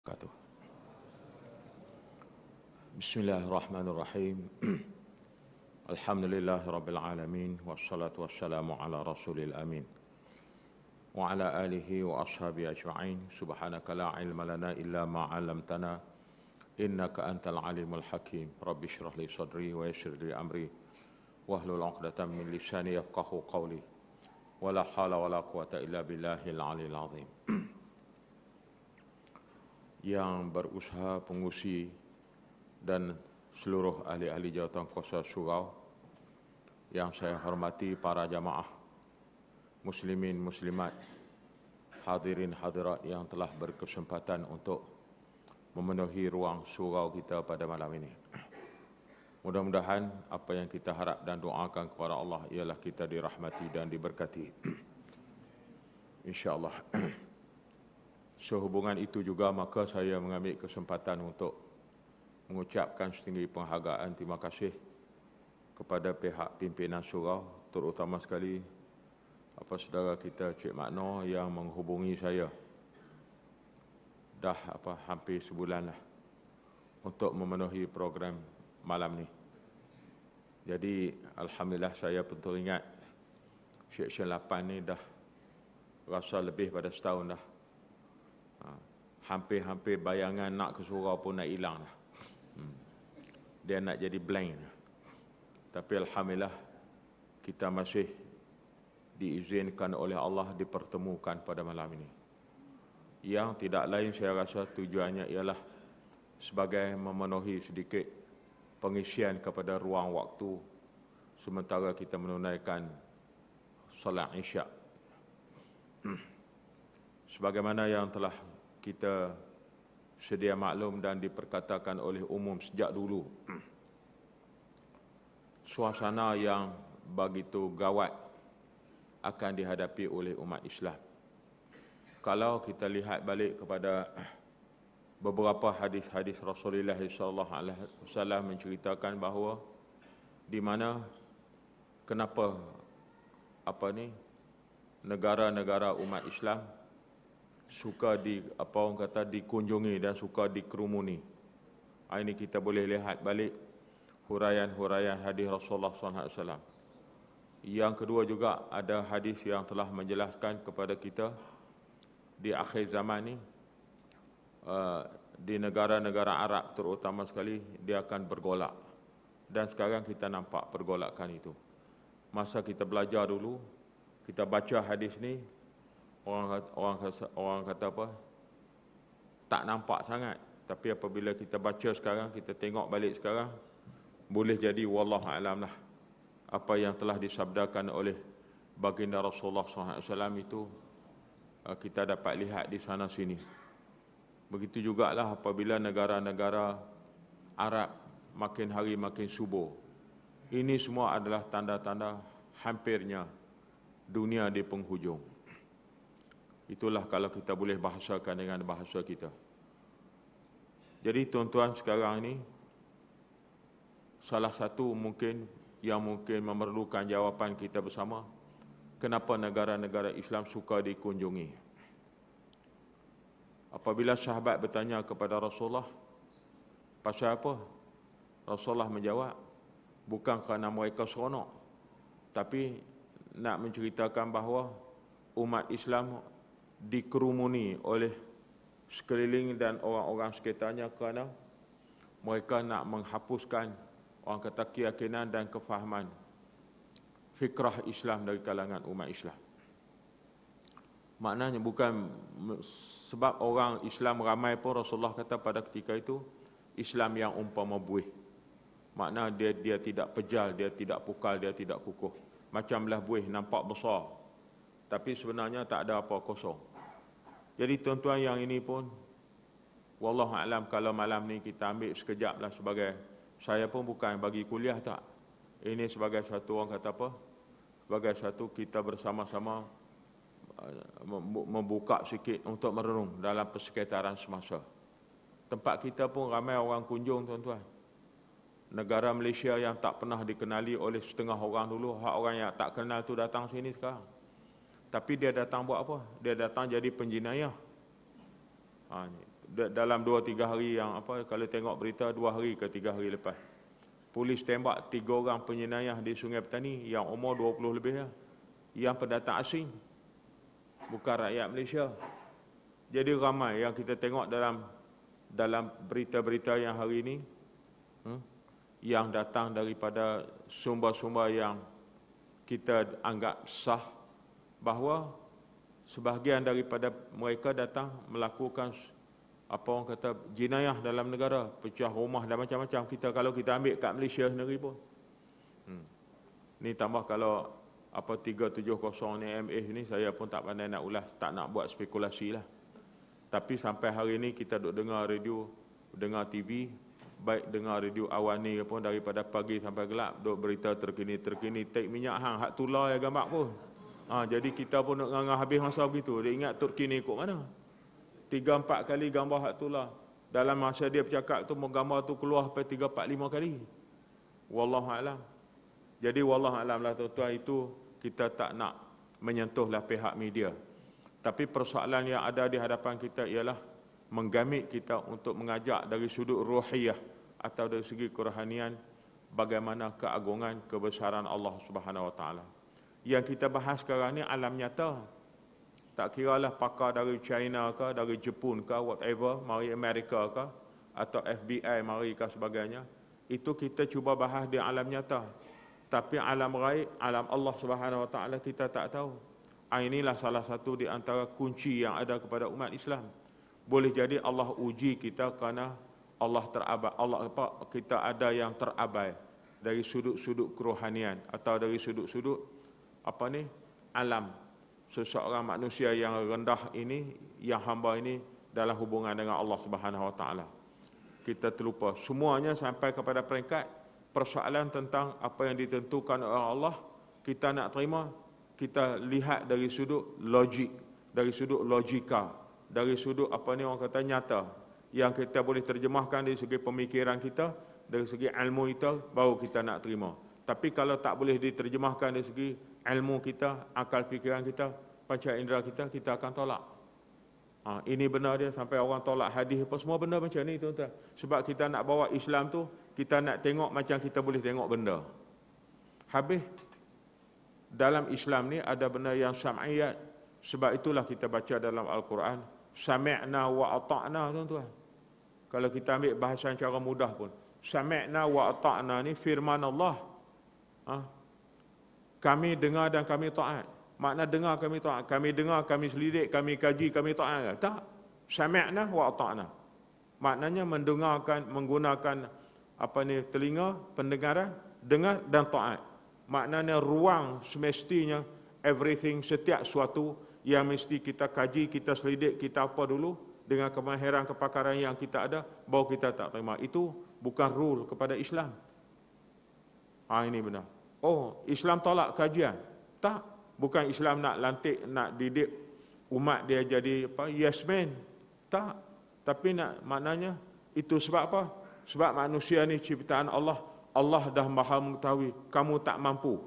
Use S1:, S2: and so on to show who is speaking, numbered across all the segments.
S1: wabarakatuh. Bismillahirrahmanirrahim. Alhamdulillahirabbil alamin wassalatu wassalamu ala rasulil amin wa ala alihi wa ashabihi ajma'in. Subhanaka la ilma lana illa ma 'allamtana innaka antal alimul hakim. Rabbi shrah li sadri wa yassir li amri wahlul 'uqdatam min lisani yafqahu qawli. Wala haula wala quwata illa billahil aliyil azim. Yang berusaha, pengusi dan seluruh ahli-ahli jawatan kuasa surau yang saya hormati, para jamaah muslimin muslimat, hadirin hadirat yang telah berkesempatan untuk memenuhi ruang surau kita pada malam ini. Mudah-mudahan apa yang kita harap dan doakan kepada Allah ialah kita dirahmati dan diberkati, insya-Allah. Sehubungan itu juga maka saya mengambil kesempatan untuk mengucapkan setinggi penghargaan terima kasih kepada pihak pimpinan surau, terutama sekali saudara kita Cik Makno yang menghubungi saya dah hampir sebulan lah untuk memenuhi program malam ni. Jadi alhamdulillah saya pun teringat Seksyen 8 ni dah rasa lebih pada setahun dah. Hampir-hampir bayangan nak ke surau pun nak hilang dah. Dia nak jadi blank dah. Tapi alhamdulillah kita masih diizinkan oleh Allah dipertemukan pada malam ini. Yang tidak lain saya rasa tujuannya ialah sebagai memenuhi sedikit pengisian kepada ruang waktu sementara kita menunaikan solat Isyak. Sebagaimana yang telah kita sedia maklum dan diperkatakan oleh umum sejak dulu, suasana yang begitu gawat akan dihadapi oleh umat Islam. Kalau kita lihat balik kepada beberapa hadis-hadis Rasulullah SAW menceritakan bahawa di mana kenapa negara-negara umat Islam suka dikunjungi dan suka dikerumuni. Ini kita boleh lihat balik huraian-huraian hadis Rasulullah SAW. Yang kedua juga ada hadis yang telah menjelaskan kepada kita di akhir zaman ni di negara-negara Arab terutama sekali dia akan bergolak. Dan sekarang kita nampak pergolakan itu. Masa kita belajar dulu, kita baca hadis ni, orang kata apa? Tak nampak sangat. Tapi apabila kita baca sekarang, kita tengok balik sekarang, boleh jadi wallahu a'lam lah. Apa yang telah disabdakan oleh baginda Rasulullah SAW itu kita dapat lihat di sana sini. Begitu jugalah apabila negara-negara Arab makin hari makin subur. Ini semua adalah tanda-tanda hampirnya dunia di penghujung. Itulah kalau kita boleh bahasakan dengan bahasa kita. Jadi tuan-tuan sekarang ini, salah satu mungkin memerlukan jawapan kita bersama, kenapa negara-negara Islam suka dikunjungi. Apabila sahabat bertanya kepada Rasulullah, pasal apa? Rasulullah menjawab, bukan kerana mereka seronok, tapi nak menceritakan bahawa umat Islam dikerumuni oleh sekeliling dan orang-orang sekitarnya kerana mereka nak menghapuskan orang kata keyakinan dan kefahaman fikrah Islam dari kalangan umat Islam. Maknanya bukan sebab orang Islam ramai pun Rasulullah kata pada ketika itu Islam yang umpama buih. Makna dia tidak pejal, dia tidak pukal, dia tidak kukuh. Macamlah buih nampak besar, tapi sebenarnya tak ada apa kosong. Jadi tuan-tuan yang ini pun, wallahu a'lam, kalau malam ni kita ambil sekejap lah sebagai, saya pun bukan bagi kuliah tak. Ini sebagai satu orang kata apa? Sebagai satu kita bersama-sama membuka sikit untuk merenung dalam persekitaran semasa. Tempat kita pun ramai orang kunjung tuan-tuan. Negara Malaysia yang tak pernah dikenali oleh setengah orang dulu, orang yang tak kenal tu datang sini sekarang. Tapi dia datang buat apa? Dia datang jadi penjenayah. dalam 2-3 hari yang kalau tengok berita 2 hari ke 3 hari lepas. Polis tembak 3 orang penjenayah di Sungai Petani yang umur 20 lebih lah. Yang pendatang asing. Bukan rakyat Malaysia. Jadi ramai yang kita tengok dalam berita-berita yang hari ini yang datang daripada sumber-sumber yang kita anggap sah, bahawa sebahagian daripada mereka datang melakukan orang kata jenayah dalam negara, pecah rumah dan macam-macam. Kalau kita ambil kat Malaysia sendiri pun. Ni tambah kalau 370 ni MA ni, saya pun tak pandai nak ulas, tak nak buat spekulasi lah. Tapi sampai hari ni kita duk dengar radio, dengar TV, baik dengar radio Awani pun daripada pagi sampai gelap, duk berita terkini, tek minyak hang, hak tular ya gambar pun. Jadi kita pun nak ngangah habis masa begitu. Dia ingat Turki ni ikut mana? 3-4 kali gambar hak tular. Dalam masa dia bercakap tu, gambar tu keluar sampai 3-4-5 kali. Wallahualam. Jadi wallahualam lah tuan-tuan, itu kita tak nak menyentuhlah pihak media. Tapi persoalan yang ada di hadapan kita ialah menggamit kita untuk mengajak dari sudut ruhiyah atau dari segi kerohanian bagaimana keagungan kebesaran Allah Subhanahu Wa Taala. Yang kita bahas sekarang ni alam nyata. Tak kiralah pakar dari China ke, dari Jepun ke, whatever, mari Amerika ke, atau FBI mari ke sebagainya. Itu kita cuba bahas di alam nyata. Tapi alam ghaib, alam Allah Subhanahu Wa Taala kita tak tahu. Inilah salah satu di antara kunci yang ada kepada umat Islam. Boleh jadi Allah uji kita kerana Allah terabai, kita ada yang terabai dari sudut-sudut kerohanian atau dari sudut-sudut alam seseorang manusia yang rendah ini, yang hamba ini dalam hubungan dengan Allah Subhanahu Wa Taala. Kita terlupa semuanya sampai kepada peringkat persoalan tentang apa yang ditentukan oleh Allah, kita nak terima, kita lihat dari sudut logik, dari sudut logika, dari sudut orang kata nyata, yang kita boleh terjemahkan dari segi pemikiran kita, dari segi ilmu kita, baru kita nak terima. Tapi kalau tak boleh diterjemahkan dari segi ilmu kita, akal fikiran kita, panca indera kita, kita akan tolak. Ini benar dia, sampai orang tolak hadis apa semua benda macam ni tuan-tuan. Sebab kita nak bawa Islam tu, kita nak tengok macam kita boleh tengok benda. Habis dalam Islam ni ada benda yang sam'iyat. Sebab itulah kita baca dalam Al-Quran, sami'na wa ata'na tuan-tuan. Kalau kita ambil bahasan cara mudah pun, sami'na wa ata'na ni firman Allah. Kami dengar dan kami taat. Makna dengar kami taat. Kami dengar, kami selidik, kami kaji, kami taat. Tak. Sami'na wa ata'na. Maknanya mendengarkan, menggunakan telinga, pendengaran, dengar dan taat. Maknanya ruang semestinya, everything, setiap suatu yang mesti kita kaji, kita selidik, kita apa dulu, dengan kemahiran, kepakaran yang kita ada, baru kita tak terima. Itu bukan rule kepada Islam. Ini benar. Oh, Islam tolak kajian? Tak. Bukan Islam nak lantik, nak didik umat dia jadi yes man. Tak. Tapi maknanya itu sebab apa? Sebab manusia ni ciptaan Allah. Allah dah maha mengetahui kamu tak mampu.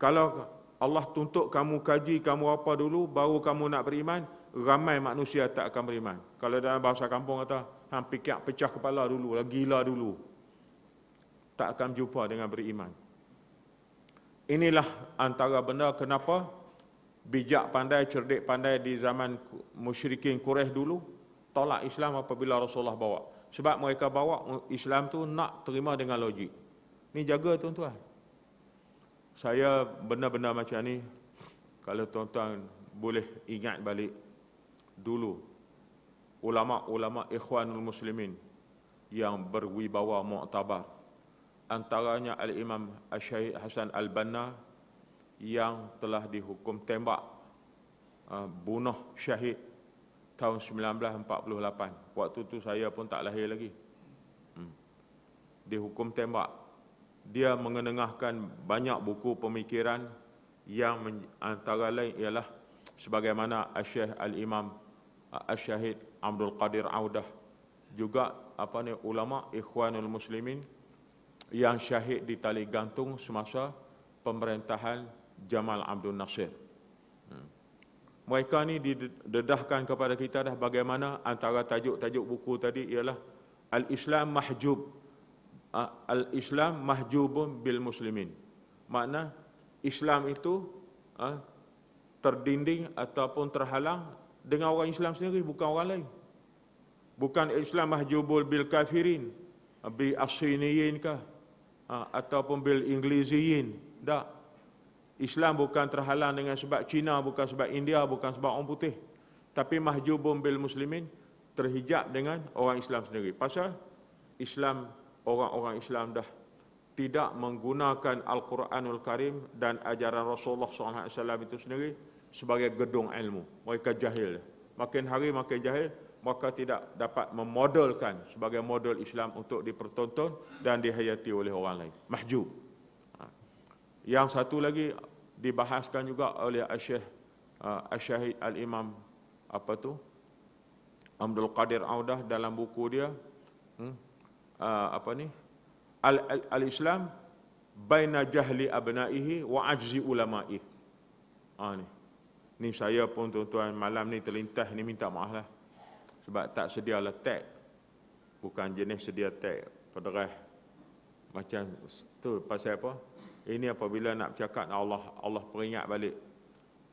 S1: Kalau Allah tuntut kamu kaji, kamu apa dulu, baru kamu nak beriman, ramai manusia tak akan beriman. Kalau dalam bahasa kampung kata, pikir pecah kepala dulu, gila dulu, tak akan jumpa dengan beriman. Inilah antara benda kenapa bijak pandai, cerdik pandai di zaman musyrikin Quraisy dulu tolak Islam apabila Rasulullah bawa. Sebab mereka bawa Islam tu nak terima dengan logik. Ni jaga tuan-tuan. Saya benda-benda macam ni, kalau tuan-tuan boleh ingat balik dulu, ulama-ulama Ikhwanul Muslimin yang berwibawa muktabar, antaranya Al-Imam Syahid Hasan Al-Banna yang telah dihukum tembak, bunuh syahid tahun 1948. Waktu tu saya pun tak lahir lagi. Dihukum tembak. Dia mengenengahkan banyak buku pemikiran yang antara lain ialah sebagaimana Syekh Al-Imam Syahid Abdul Qadir Audah, juga ulama Ikhwanul Muslimin yang syahid di tali gantung semasa pemerintahan Jamal Abdul Nasir. Mereka ni didedahkan kepada kita dah bagaimana antara tajuk-tajuk buku tadi ialah Al-Islam mahjub. Al-Islam mahjubun bil muslimin. Makna Islam itu terdinding ataupun terhalang dengan orang Islam sendiri, bukan orang lain. Bukan Islam mahjubul bil kafirin, bil asiniyin kah, ataupun bil inglisiyin. Tak. Islam bukan terhalang dengan sebab Cina, bukan sebab India, bukan sebab orang putih. Tapi mahjubun bil muslimin, terhijab dengan orang Islam sendiri. Pasal Islam, orang-orang Islam dah tidak menggunakan Al-Quranul Karim dan ajaran Rasulullah SAW itu sendiri sebagai gedung ilmu. Mereka jahil. Makin hari makin jahil, maka tidak dapat memodelkan sebagai model Islam untuk dipertonton dan dihayati oleh orang lain. Mahjub. Yang satu lagi dibahaskan juga oleh Syahid Al-Imam Abdul Qadir Audah dalam buku dia Al-Islam baina jahli abnaihi wa ajzi ulamaih. Ni saya pun tuan-tuan malam ni terlintas ni, minta maaf lah sebab tak sedialah tag. Bukan jenis sedia tag pederah macam tu. Pasal apa? Ini apabila nak bercakap Allah peringat balik.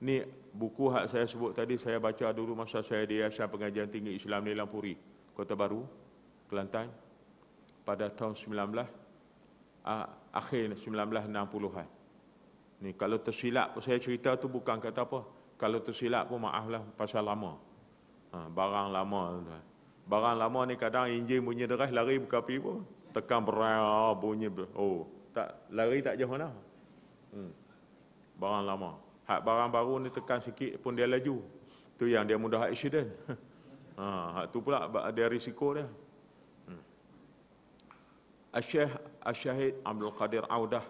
S1: Ni buku hak saya sebut tadi saya baca dulu masa saya di Yayasan Pengajian Tinggi Islam Nilam Puri, Kota Baru, Kelantan pada tahun akhir 1960-an. Ni kalau tersilap saya cerita tu bukan kata apa. Kalau tersilap pun maaflah pasal lama. Barang lama. Barang lama ni kadang enjin bunyi deras lari buka api pun. Tekan berat bunyi. Oh, tak lari tak jauh mana. Barang lama. Hak barang baru ni tekan sikit pun dia laju. Tu yang dia mudah accident. Hak tu pula ada risiko dia. Syahid Abdul Qadir Audah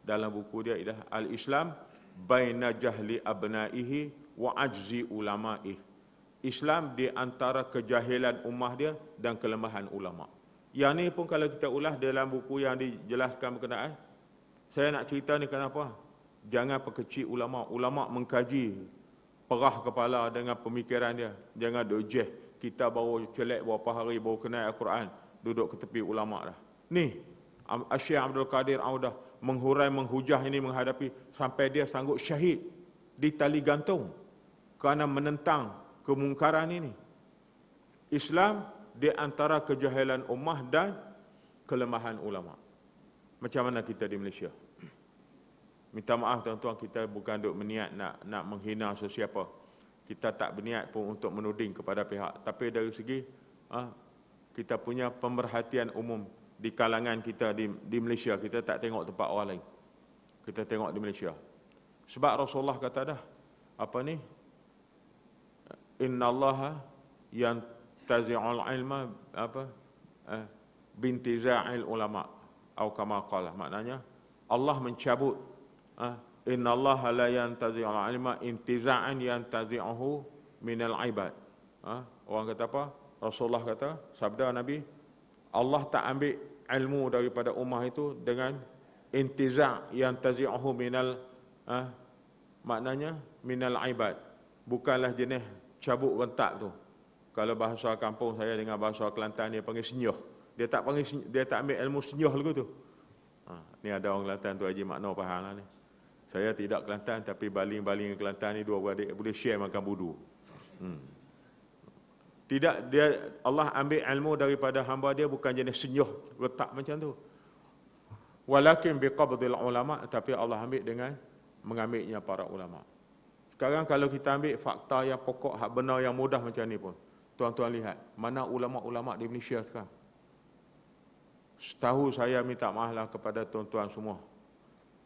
S1: dalam buku dia ialah Al-Islam baina jahli abnaihi wa ajzi ulamaih. Islam di antara kejahilan ummah dia dan kelemahan ulama. Yang ni pun kalau kita ulas dalam buku yang dijelaskan berkenaan, saya nak cerita ni kenapa? Jangan perkecil ulama. Ulama mengkaji perah kepala dengan pemikiran dia. Jangan dojeh kita baru celek berapa hari baru kenal Al-Quran, duduk ke tepi ulama dah. Ni Syekh Abdul Qadir Audah menghurai menghujah ini menghadapi sampai dia sanggup syahid di tali gantung kerana menentang kemungkaran ini. Islam di antara kejahilan ummah dan kelemahan ulama. Macam mana kita di Malaysia? Minta maaf tuan-tuan, kita bukan duk berniat nak menghina sesiapa. Kita tak berniat pun untuk menuding kepada pihak. Tapi dari segi kita punya pemerhatian umum di kalangan kita di Malaysia, kita tak tengok tempat orang lain. Kita tengok di Malaysia. Sebab Rasulullah kata dah, innallaha yantazi'ul ilma bintiza'il ulama atau kama qala. Maknanya Allah mencabut innallaha la yantazi'ul ilma intiza'an yantazi'uhu minal ibad. Orang kata apa? Rasulullah kata, sabda Nabi, Allah tak ambil ilmu daripada ummah itu dengan intiza' yang tazi'uhu minal maknanya minal ibad. Bukanlah jenis cabut rentak tu. Kalau bahasa kampung saya dengan bahasa Kelantan dia panggil senyuh. Dia tak ambil ilmu senyuh lagu tu. Ni ada orang Kelantan tu Haji Makno faham lah ni. Saya tidak Kelantan tapi baling-baling Kelantan ni dua beradik boleh share makan budu. Tidak, dia Allah ambil ilmu daripada hamba dia bukan jenis senyuh retak macam tu. Walakin biqabdil ulama, tapi Allah ambil dengan mengambilnya para ulama. Sekarang kalau kita ambil fakta yang pokok, hak benar yang mudah macam ni pun, tuan-tuan lihat mana ulama-ulama di Malaysia sekarang. Setahu saya, minta maaflah kepada tuan-tuan semua,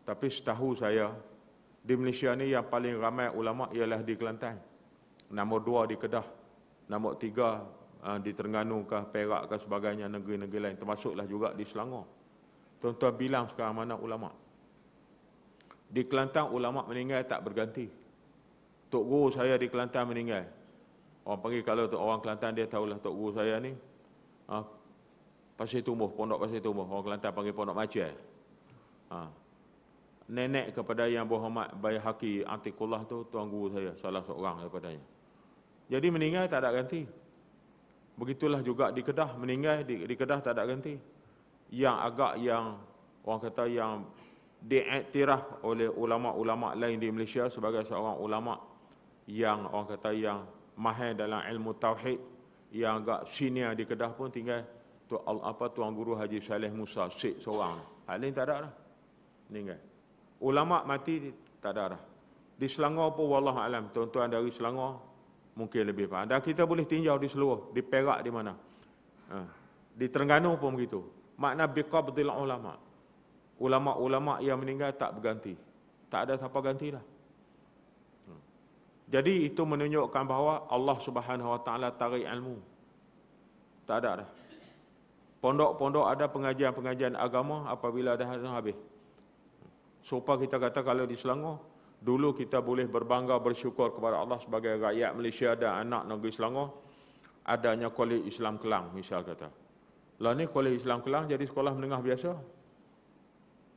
S1: tapi setahu saya di Malaysia ni yang paling ramai ulama ialah di Kelantan, nombor 2 di Kedah, nombor 3 di Terengganu kah, Perak kah, sebagainya, negeri-negeri lain, termasuklah juga di Selangor. Tuan-tuan bilang sekarang mana ulama. Di Kelantan ulama meninggal tak berganti. Tok guru saya di Kelantan meninggal. Orang panggil, kalau orang Kelantan dia tahulah tok guru saya ni Pasir Tumbuh, Pondok Pasir Tumbuh. Orang Kelantan panggil Pondok Macai. nenek kepada Yang Berhormat Baihaqi Atiqullah tu tuan guru saya, salah seorang daripadanya. Jadi meninggal tak ada ganti. Begitulah juga di Kedah, meninggal di Kedah tak ada ganti. Yang agak yang orang kata yang diiktiraf oleh ulama-ulama lain di Malaysia sebagai seorang ulama yang orang kata yang mahir dalam ilmu tauhid, yang agak senior di Kedah pun tinggal tuan guru Haji Saleh Musa Syed seorang. Hal lain tak ada dah. Meninggal. Ulama mati tak ada dah. Di Selangor pun wallahu alam, tuan-tuan dari Selangor mungkin lebih faham. Dan kita boleh tinjau di seluruh, di Perak di mana. Di Terengganu pun begitu. Makna biqabdil ulama. Ulama-ulama yang meninggal tak berganti. Tak ada siapa ganti dah. Jadi itu menunjukkan bahawa Allah Subhanahu Wa Taala tarik ilmu. Tak ada dah. Pondok-pondok ada pengajian-pengajian agama apabila dah habis. Supaya kita kata kalau di Selangor, dulu kita boleh berbangga bersyukur kepada Allah sebagai rakyat Malaysia dan anak negeri Selangor, adanya Kolej Islam Kelang misal kata. Lah ni Kolej Islam Kelang jadi sekolah menengah biasa.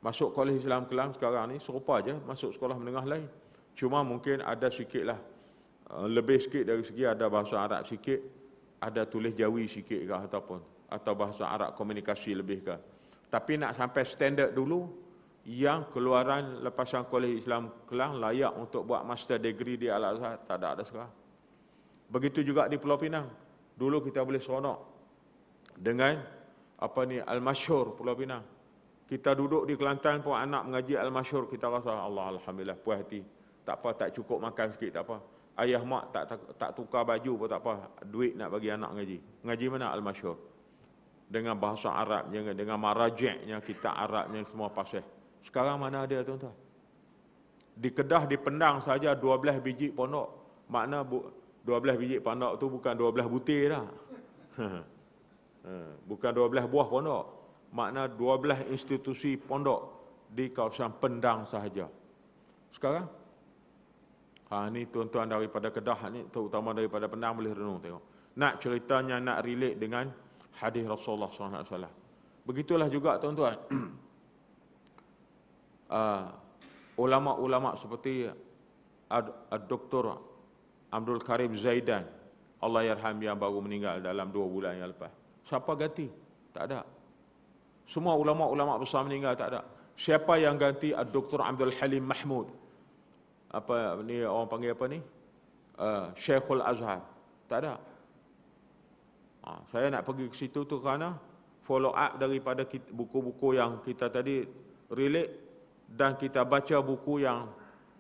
S1: Masuk Kolej Islam Kelang sekarang ni serupa je masuk sekolah menengah lain. Cuma mungkin ada sikitlah, lebih sikit dari segi ada bahasa Arab sikit, ada tulis Jawi sikit ke ataupun, atau bahasa Arab komunikasi lebih ke. Tapi nak sampai standard dulu, yang keluaran lepasan Kolej Islam Kelang layak untuk buat master degree di Al-Azhar, tak ada sekarang. Begitu juga di Pulau Pinang. Dulu kita boleh seronok dengan Al-Masyhur Pulau Pinang. Kita duduk di Kelantan pun anak mengaji Al-Masyhur, kita rasa Allah alhamdulillah puas hati. Tak apa, tak cukup makan sikit tak apa. Ayah mak tak tukar baju pun tak apa, duit nak bagi anak ngaji. Ngaji mana Al-Masyhur? Dengan bahasa Arabnya, dengan marajiknya, kitab Arabnya semua pasal. Sekarang mana ada tuan-tuan? Di Kedah, di Pendang saja 12 biji pondok. Makna 12 biji pondok tu bukan 12 butir dah. Bukan 12 buah pondok. Makna 12 institusi pondok di kawasan Pendang sahaja. Sekarang ni tuan-tuan daripada Kedah ni, terutama daripada Pendang boleh renung tengok. Nak ceritanya nak relate dengan hadis Rasulullah SAW. Begitulah juga tuan-tuan. Ulama-ulama seperti Dr. Abdul Karim Zaidan, Allah yarham, yang baru meninggal dalam 2 bulan yang lepas. Siapa ganti? Tak ada. Semua ulama-ulama besar meninggal, tak ada. Siapa yang ganti Dr. Abdul Halim Mahmud? Apa ni orang panggil apa ni? Syekhul Azhar. Tak ada. Saya nak pergi ke situ tu kerana follow up daripada buku-buku yang kita tadi relate, dan kita baca buku yang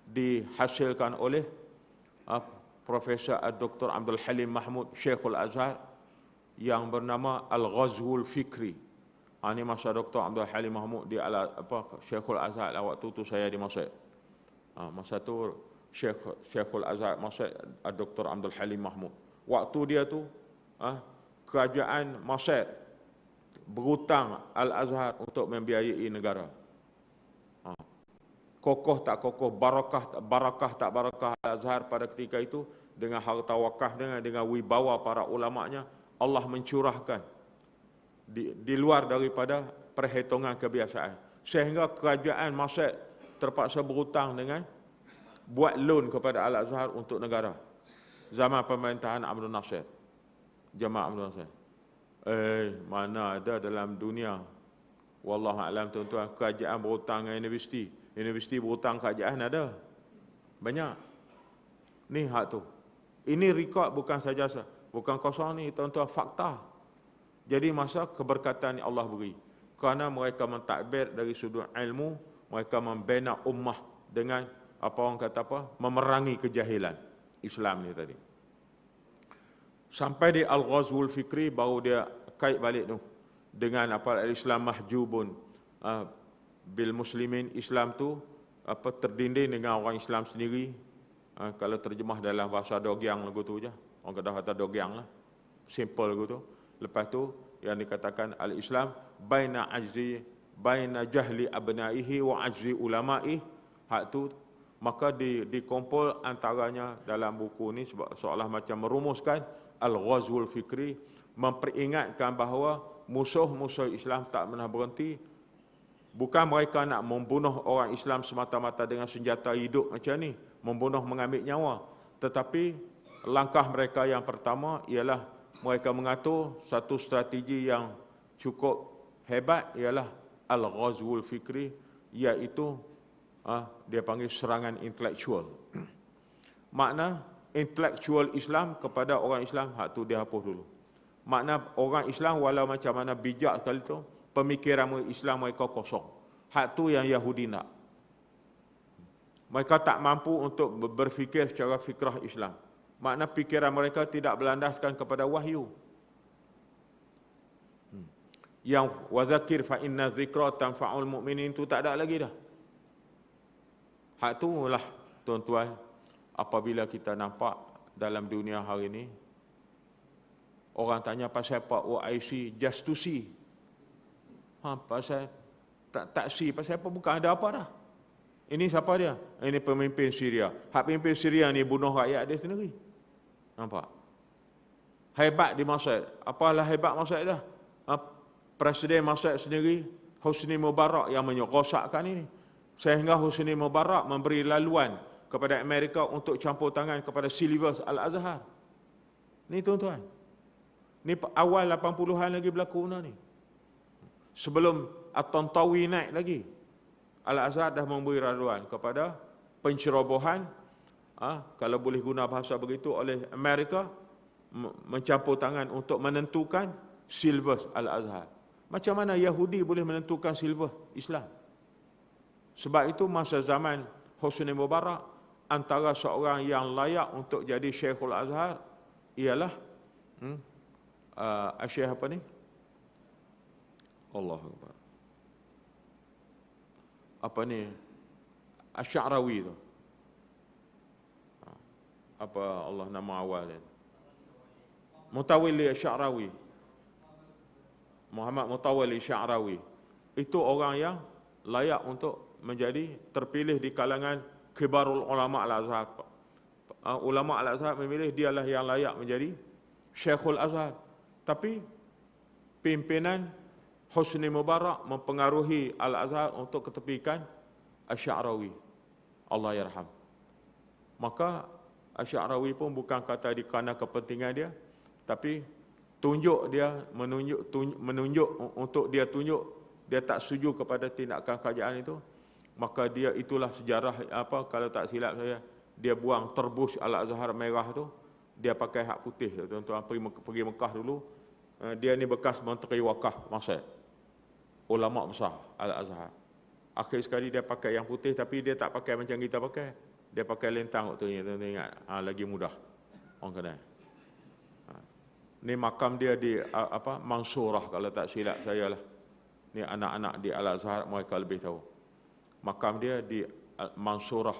S1: dihasilkan oleh Profesor Dr. Abdul Halim Mahmud Syekhul Azhar yang bernama Al-Ghazwul Fikri. Ini masa Dr. Abdul Halim Mahmud di Syekhul Azhar waktu tu saya di Mesir. Masa tu Syekhul Azhar Mesir Dr. Abdul Halim Mahmud. Waktu dia tu kerajaan Mesir berhutang Al-Azhar untuk membiayai negara. Kokoh tak kokoh, barakah tak barakah Al-Azhar pada ketika itu, dengan harta wakaf, dengan wibawa para ulamanya, Allah mencurahkan di luar daripada perhitungan kebiasaan. Sehingga kerajaan Mesir terpaksa berhutang dengan buat loan kepada Al-Azhar untuk negara. Zaman pemerintahan Abdul Nasir. Jamaah Abdul Nasir. Mana ada dalam dunia, wallahu alam tuan-tuan, kerajaan berhutang dengan universiti. Universiti berhutang kerajaan ada. Banyak. Ni hak tu. Ini rekod bukan saja, bukan kosong ni tuan-tuan, fakta. Jadi masa keberkatan yang Allah beri. Kerana mereka mentadbir dari sudut ilmu, mereka membina ummah dengan memerangi kejahilan Islam ni tadi. Sampai di Al-Ghazwul Fikri baru dia kait balik tu dengan Al-Islam mahjubun bil muslimin. Islam tu terdinding dengan orang Islam sendiri. Kalau terjemah dalam bahasa Dogyang lagu tu je. Orang kata Dogyang lah. Simple lagu tu. Lepas tu yang dikatakan al-Islam baina jahli abnaihi wa ajzi ulama'i. Hak tu maka dikumpul antaranya dalam buku ni seolah macam merumuskan Al-Ghazwul Fikri, memperingatkan bahawa musuh-musuh Islam tak pernah berhenti Bukan mereka nak membunuh orang Islam semata-mata dengan senjata hidup macam ni, membunuh mengambil nyawa. Tetapi langkah mereka yang pertama ialah mereka mengatur satu strategi yang cukup hebat, ialah al-ghazwul fikri, iaitu dia panggil serangan intelektual. Makna intelektual Islam kepada orang Islam, hak tu dia hapus dulu. Makna orang Islam walau macam mana bijak sekali tu, pemikiran Islam mereka kosong. Hak tu yang Yahudi nak. Mereka tak mampu untuk berfikir secara fikrah Islam. Makna fikiran mereka tidak berlandaskan kepada wahyu. Yang wazakir fa inna zikra tanfa'ul mu'minin tu tak ada lagi dah. Hak tu lah tuan-tuan, apabila kita nampak dalam dunia hari ini, orang tanya pasal apa OIC, just to see. Pasal tak see, pasal apa, bukan ada apa dah. Ini siapa dia? Ini pemimpin Syria. Hak pemimpin Syria ni bunuh rakyat dia sendiri. Nampak? Hebat di Masjid. Apalah hebat Masjid dah? Presiden Masjid sendiri, Hosni Mubarak, yang menyerosakkan ini. Sehingga Hosni Mubarak memberi laluan kepada Amerika untuk campur tangan kepada silibus Al-Azhar. Ni tuan-tuan. Ni awal 80-an lagi berlaku ni. Sebelum At-Tantawi naik lagi, Al-Azhar dah memberi laluan kepada pencerobohan, kalau boleh guna bahasa begitu, oleh Amerika, mencampur tangan untuk menentukan silibus Al-Azhar. Macam mana Yahudi boleh menentukan silibus Islam? Sebab itu masa zaman Hosni Mubarak, antara seorang yang layak untuk jadi Syekhul Azhar ialah Syekh apa ni? Allahu Akbar. Apa ni? Asy-Sya'rawi tu. Apa Allah nama awal dia? Mutawalli Asy-Sya'rawi. Muhammad Mutawalli Asy-Sya'rawi. Itu orang yang layak untuk menjadi terpilih di kalangan kibarul ulama Al-Azhar. Ulama Al-Azhar memilih dialah yang layak menjadi Syekhul Azhar. Tapi pimpinan Hosni Mubarak mempengaruhi Al-Azhar untuk ketepikan Asy-Sya'rawi. Allah yarham. Maka Asy-Sya'rawi pun bukan kata di kerana kepentingan dia, tapi menunjuk untuk dia tunjuk dia tak setuju kepada tindakan kerajaan itu. Maka dia itulah sejarah kalau tak silap saya, dia buang terbus Al-Azhar merah tu, dia pakai hak putih. Tuan-tuan pergi Mekah dulu, dia ni bekas menteri wakaf Masjid, ulama besar Al-Azhar. Akhir sekali dia pakai yang putih, tapi dia tak pakai macam kita pakai. Dia pakai lentang waktu ni, tuan-tuan ingat. Lagi mudah orang kena. Ni makam dia di Mansurah kalau tak silap saya lah. Ni anak-anak di Al-Azhar mereka lebih tahu. Makam dia di Mansurah.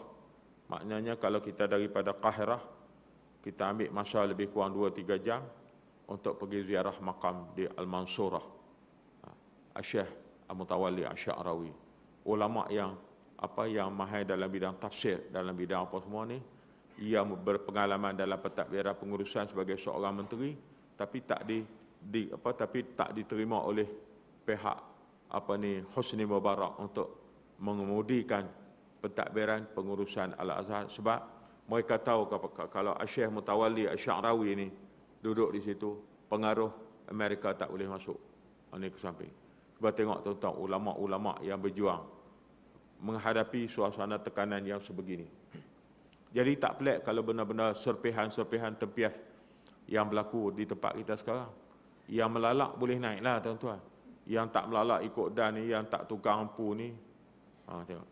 S1: Maknanya kalau kita daripada Qahirah, kita ambil masa lebih kurang 2-3 jam untuk pergi ziarah makam di Al-Mansurah. Syekh Mutawalli Asy-Sya'rawi. Ulama yang mahir dalam bidang tafsir, dalam bidang apa semua ni. Ia berpengalaman dalam pentadbiran pengurusan sebagai seorang menteri, tapi tak diterima oleh pihak Hosni Mubarak untuk mengemudikan pentadbiran pengurusan Al-Azhar, sebab mereka tahu kalau Syekh Mutawalli Asy-Sya'rawi ini duduk di situ, pengaruh Amerika tak boleh masuk. Ini ke samping. Cuba tengok tuan-tuan, ulama-ulama yang berjuang menghadapi suasana tekanan yang sebegini. Jadi tak pelik kalau benar-benar serpihan-serpihan tempias yang berlaku di tempat kita sekarang. Yang melalak boleh naiklah tuan-tuan. Yang tak melalak ikut dan ni, yang tak tukar ampu ni, tengok.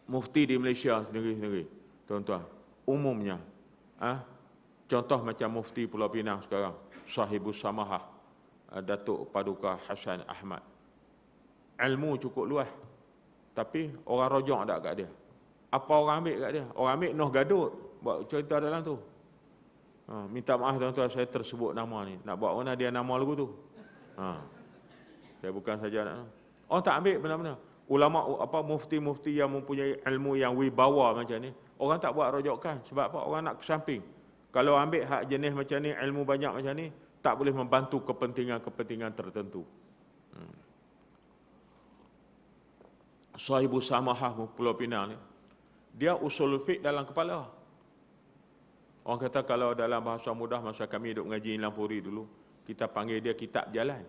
S1: Mufti di Malaysia sendiri-sendiri, tuan-tuan, umumnya, contoh macam Mufti Pulau Pinang sekarang, Sahibus Samahah, Datuk Paduka Hasan Ahmad. Ilmu cukup luas, tapi orang rojok tak kat dia. Apa orang ambil kat dia? Orang ambil Noh Gadut, buat cerita dalam tu. Minta maaf tuan-tuan, saya tersebut nama ni. Nak buat mana dia nama lagu tu? Saya bukan saja nak. Orang tak ambil benar-benar. Ulama mufti-mufti yang mempunyai ilmu yang wibawa macam ni, orang tak buat rojokan. Sebab apa? Orang nak kesamping. Kalau ambil hak jenis macam ni, ilmu banyak macam ni, tak boleh membantu kepentingan-kepentingan tertentu. Sahibu Samahah Pulau Pinang ni, dia usul fiqh dalam kepala. Orang kata kalau dalam bahasa mudah, masa kami duduk mengaji Lampuri dulu, kita panggil dia kitab berjalan.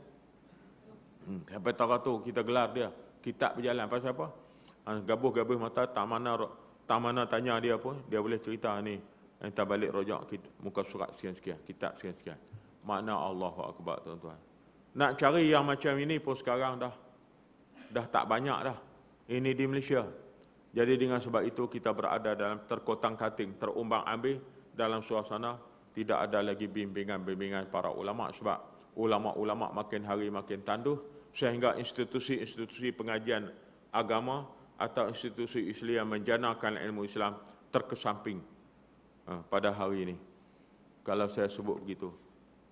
S1: Sampai tahun tu kita gelar dia kitab berjalan. Pasal apa? Gabuh-gabuh mata, tak mana tanya dia pun, dia boleh cerita ni. Entah balik rojak muka surat sekian-sekian, kitab sekian-sekian. Makna Allahu Akbar, tuan-tuan. Nak cari yang macam ini pun sekarang dah tak banyak dah. Ini di Malaysia. Jadi dengan sebab itu kita berada dalam terkotang-kating, terumbang-ambing dalam suasana tidak ada lagi bimbingan-bimbingan para ulama, sebab ulama-ulama makin hari makin tanduh sehingga institusi-institusi pengajian agama atau institusi Islam yang menjanakan ilmu Islam terkesamping pada hari ini. Kalau saya sebut begitu.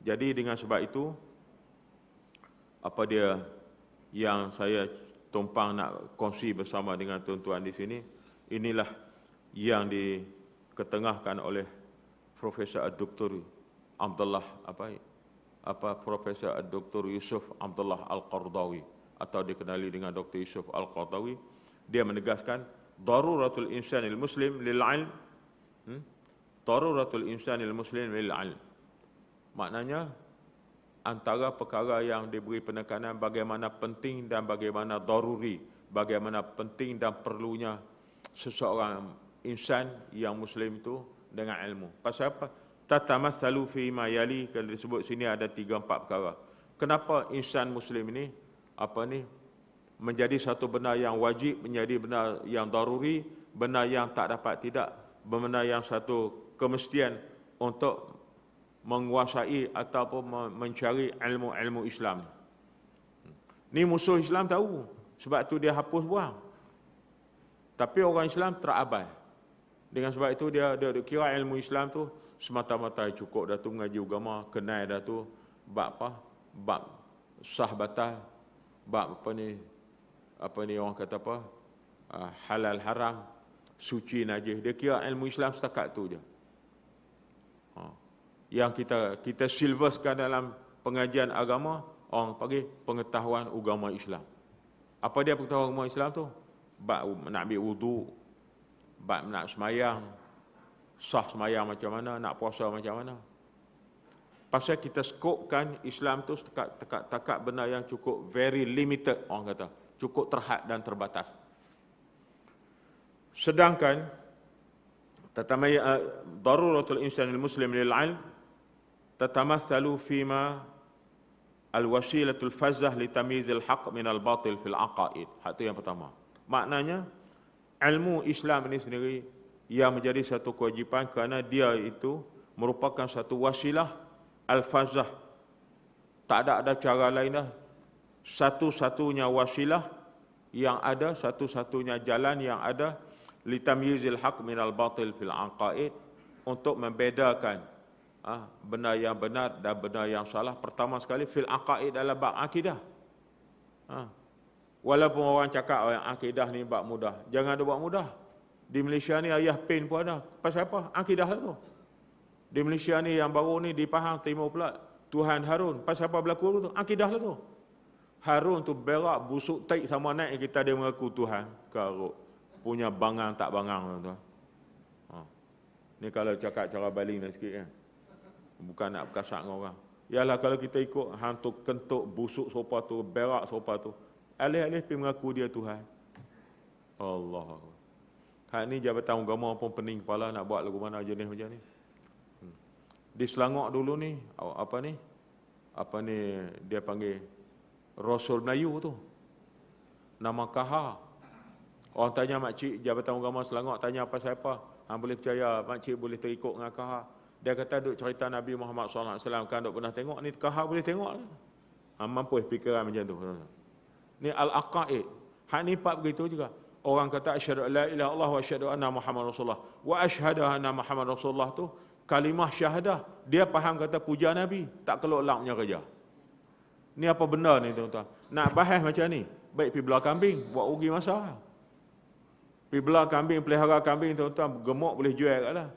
S1: Jadi dengan sebab itu, apa dia yang saya tumpang nak kongsi bersama dengan tuan-tuan di sini, inilah yang diketengahkan oleh Profesor Dr. Abdullah Profesor Dr. Yusuf Abdullah Al-Qardawi, atau dikenali dengan Dr. Yusuf Al-Qardawi. Dia menegaskan daruratul insanil muslim lil ilm, daruratul insanil muslim lil ilm. Maknanya antara perkara yang diberi penekanan bagaimana penting dan bagaimana daruri, bagaimana penting dan perlunya seseorang insan yang muslim itu dengan ilmu. Pasal apa? Tatamatsalu fi ma yali, kalau disebut sini ada 3-4 perkara. Kenapa insan muslim ini menjadi satu benda yang wajib, menjadi benda yang daruri, benda yang tak dapat tidak, benda yang satu kemestian untuk menguasai ataupun mencari ilmu-ilmu Islam. Ni musuh Islam tahu, sebab tu dia hapus buang. Tapi orang Islam terabai. Dengan sebab itu dia kira ilmu Islam tu semata-mata cukup dah tu mengaji agama, kenal dah tu bab apa? Bab sah batal, bab apa ni orang kata apa? Halal haram, suci najis. Dia kira ilmu Islam setakat tu je. Yang kita silveskan dalam pengajian agama, orang panggil pengetahuan agama Islam. Apa dia pengetahuan agama Islam tu? Bab nak ambil wudu, bab nak semayang, sah semayang macam mana, nak puasa macam mana. Pasal kita skopkan Islam tu takat benda yang cukup very limited, orang kata, cukup terhad dan terbatas. Sedangkan daruratul insanil muslim lil ilm tatamatsalu fima al-wasilatul fazzah li tamyizil haqq min al-batil fil aqaid. Hak tu yang pertama. Maknanya ilmu Islam ini sendiri yang menjadi satu kewajipan kerana dia itu merupakan satu wasilah al-fazzah. Tak ada cara lain dah. Satu-satunya wasilah yang ada, satu-satunya jalan yang ada li tamyizil haqq min al-batil fil aqaid, untuk membedakan benda yang benar dan benda yang salah. Pertama sekali fil aqaid dalam bab akidah. Walaupun orang cakap akidah ni bab mudah, jangan ada bab mudah. Di Malaysia ni ayah PIN pun ada. Pasal apa? Akidah lah tu. Di Malaysia ni yang baru ni di Pahang Timur pula, Tuhan Harun. Pasal apa berlaku tu? Akidah lah tu. Harun tu berak busuk taik sama naik kita dia mengaku Tuhan. Karuk punya bangang tak bangang tu. Ni kalau cakap cara baling dah sikit kan. Bukan nak berkasak dengan orang. Yalah kalau kita ikut hantu kentuk busuk sopa tu, berak sopa tu, alih-alih pergi mengaku dia Tuhan. Allah. Hak ni Jabatan Agama pun pening kepala nak buat lagu mana jenis macam ni. Di Selangor dulu ni, apa ni dia panggil Rasul Melayu tu. Nama Kahar. Orang tanya makcik Jabatan Agama Selangor, tanya apa siapa? Hang boleh percaya makcik boleh terikut dengan Kahar? Dia kata duk cerita Nabi Muhammad SAW kan duk pernah tengok, ni Kahar boleh tengok lah. Mampu fikiran macam tu. Ni al-aqaid. Hak ni pak begitu juga. Orang kata asyhadu an la ilaha illallah wa asyhadu anna Muhammad Rasulullah. Wa asyhadu anna Muhammad Rasulullah tu kalimah syahadah. Dia faham kata puja Nabi, tak kelok lang punya kerja. Ni apa benda ni tuan-tuan? Nak bahas macam ni, baik pergi belah kambing, buat rugi masa. Pergi belah kambing, pelihara kambing tuan-tuan, gemuk boleh jual kat lah.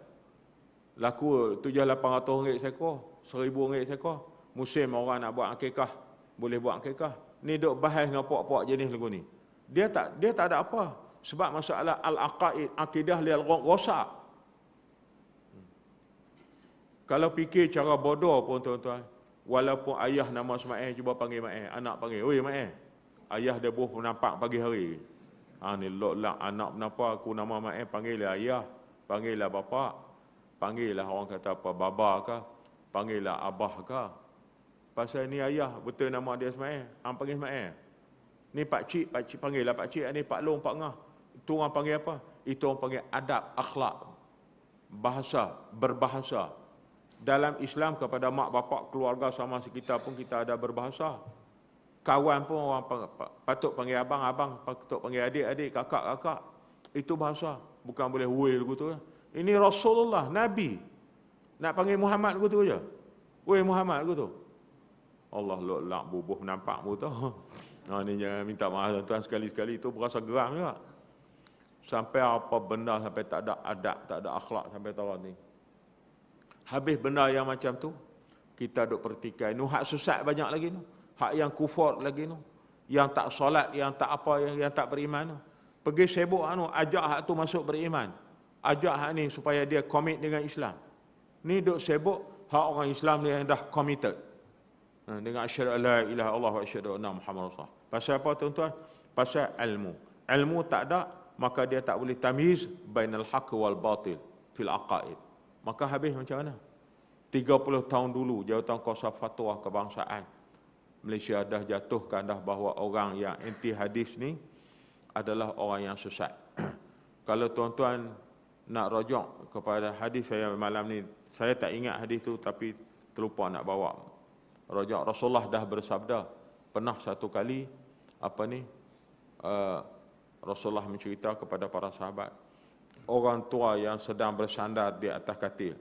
S1: Laku RM700-800 seekor, RM1,000 seekor. Musim orang nak buat akikah, boleh buat akikah. Ni duk bahas dengan puak-puak jenis lagu ni. Dia tak ada apa. Sebab masalah al-aqaid, akidah dia rosak. Kalau fikir cara bodoh pun tuan-tuan, walaupun ayah nama Ismail, cuba panggil Mail, anak panggil, oi Mail. Ayah dia buh nampak pagi hari. Ni lok anak kenapa aku nama Mail, panggillah ayah, panggillah bapa, panggillah orang kata apa, baba ke, panggillah abah ke. Pasal ni ayah, betul nama dia Ismail, hang panggil Ismail. Ni pak cik panggillah pak cik, ni pak long, pak ngah. Itu orang panggil apa? Itu orang panggil adab, akhlak, bahasa, berbahasa. Dalam Islam kepada mak bapak, keluarga sama sekitar pun kita ada berbahasa. Kawan pun orang patut panggil abang, patut panggil adik, kakak. Itu bahasa. Bukan boleh weh begitu. Ini Rasulullah, Nabi. Nak panggil Muhammad begitu je. Weh Muhammad begitu. Allah lak bubuh nampak begitu. Ni jangan minta maaf tuan sekali-sekali itu berasa geram juga. Sampai apa benda sampai tak ada adab, tak ada akhlak sampai tahun ni. Habis benda yang macam tu, kita duk pertikai. Hak sesat banyak lagi tu. Hak yang kufur lagi tu. Yang tak solat, yang tak apa, yang tak beriman tu. Pergi sibuk ajak hak tu masuk beriman. Ajak hak ni supaya dia komit dengan Islam. Ni duk sibuk hak orang Islam yang dah committed. Dengan asyhadu alla ilaha illallah wa asyhadu anna Muhammad Rasulullah. Pasal apa tuan-tuan? Pasal ilmu. Ilmu tak ada, maka dia tak boleh tamyiz bainal haqq wal batil fil aqaid. Maka habis macam mana? 30 tahun dulu Jawatankuasa Fatwa Kebangsaan Malaysia dah jatuhkan dah bahawa orang yang anti hadis ni adalah orang yang sesat. Kalau tuan-tuan nak rujuk kepada hadis saya malam ni, saya tak ingat hadis tu tapi terlupa nak bawa. Rujuk Rasulullah dah bersabda, pernah satu kali Rasulullah mencerita kepada para sahabat, orang tua yang sedang bersandar di atas katil.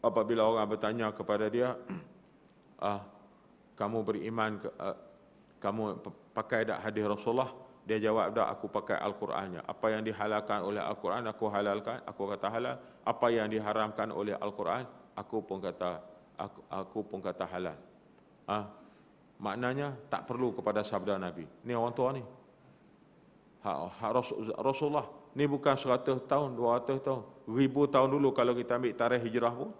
S1: Apabila orang bertanya kepada dia, kamu beriman, kamu pakai tak hadis Rasulullah? Dia jawab, tak, aku pakai Al-Qurannya. Apa yang dihalalkan oleh Al-Quran, aku halalkan, aku kata halal. Apa yang diharamkan oleh Al-Quran, aku pun kata halal. Maknanya tak perlu kepada sabda Nabi. Ni orang tua ni. Rasulullah ni bukan 100 tahun, 200 tahun, 1000 tahun dulu kalau kita ambil tarikh hijrah pun.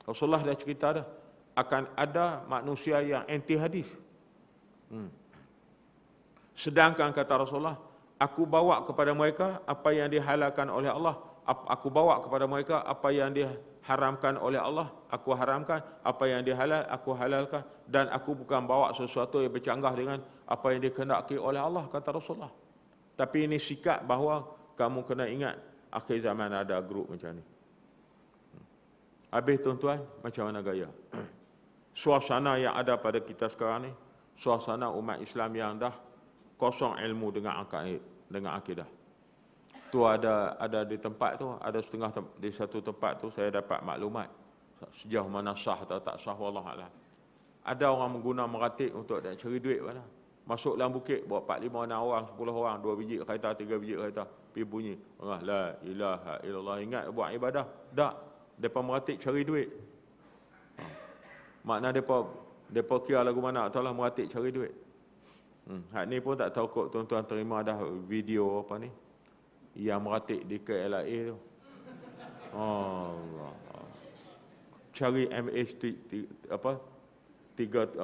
S1: Rasulullah dah cerita dah akan ada manusia yang anti hadis. Sedangkan kata Rasulullah, aku bawa kepada mereka apa yang dihalalkan oleh Allah, aku bawa kepada mereka apa yang diharamkan oleh Allah, aku haramkan, apa yang dihalal, aku halalkan, dan aku bukan bawa sesuatu yang bercanggah dengan apa yang dikehendaki oleh Allah, kata Rasulullah. Tapi ini sikap bahawa kamu kena ingat akhir zaman ada grup macam ni. Habis tuan-tuan, macam mana gaya? Suasana yang ada pada kita sekarang ni, suasana umat Islam yang dah kosong ilmu dengan akaid, dengan akidah. Tu ada di tempat tu, ada setengah di satu tempat tu saya dapat maklumat sejauh mana sah atau tak sah, wallahualam. Ada orang mengguna meratik untuk nak cari duit mana. Masuk dalam bukit, bawa 4, 5, 6 orang, 10 orang, 2 biji kereta, 3 biji kereta, pergi bunyi, la ilaha illallah, ingat buat ibadah. Tak, depa meratik cari duit. Makna depa kira lagu mana tahulah meratik cari duit. Hak ni pun tak tahu kok tuan-tuan terima dah video apa ni yang meratik di KLIA tu. Allah. Cari MH 370.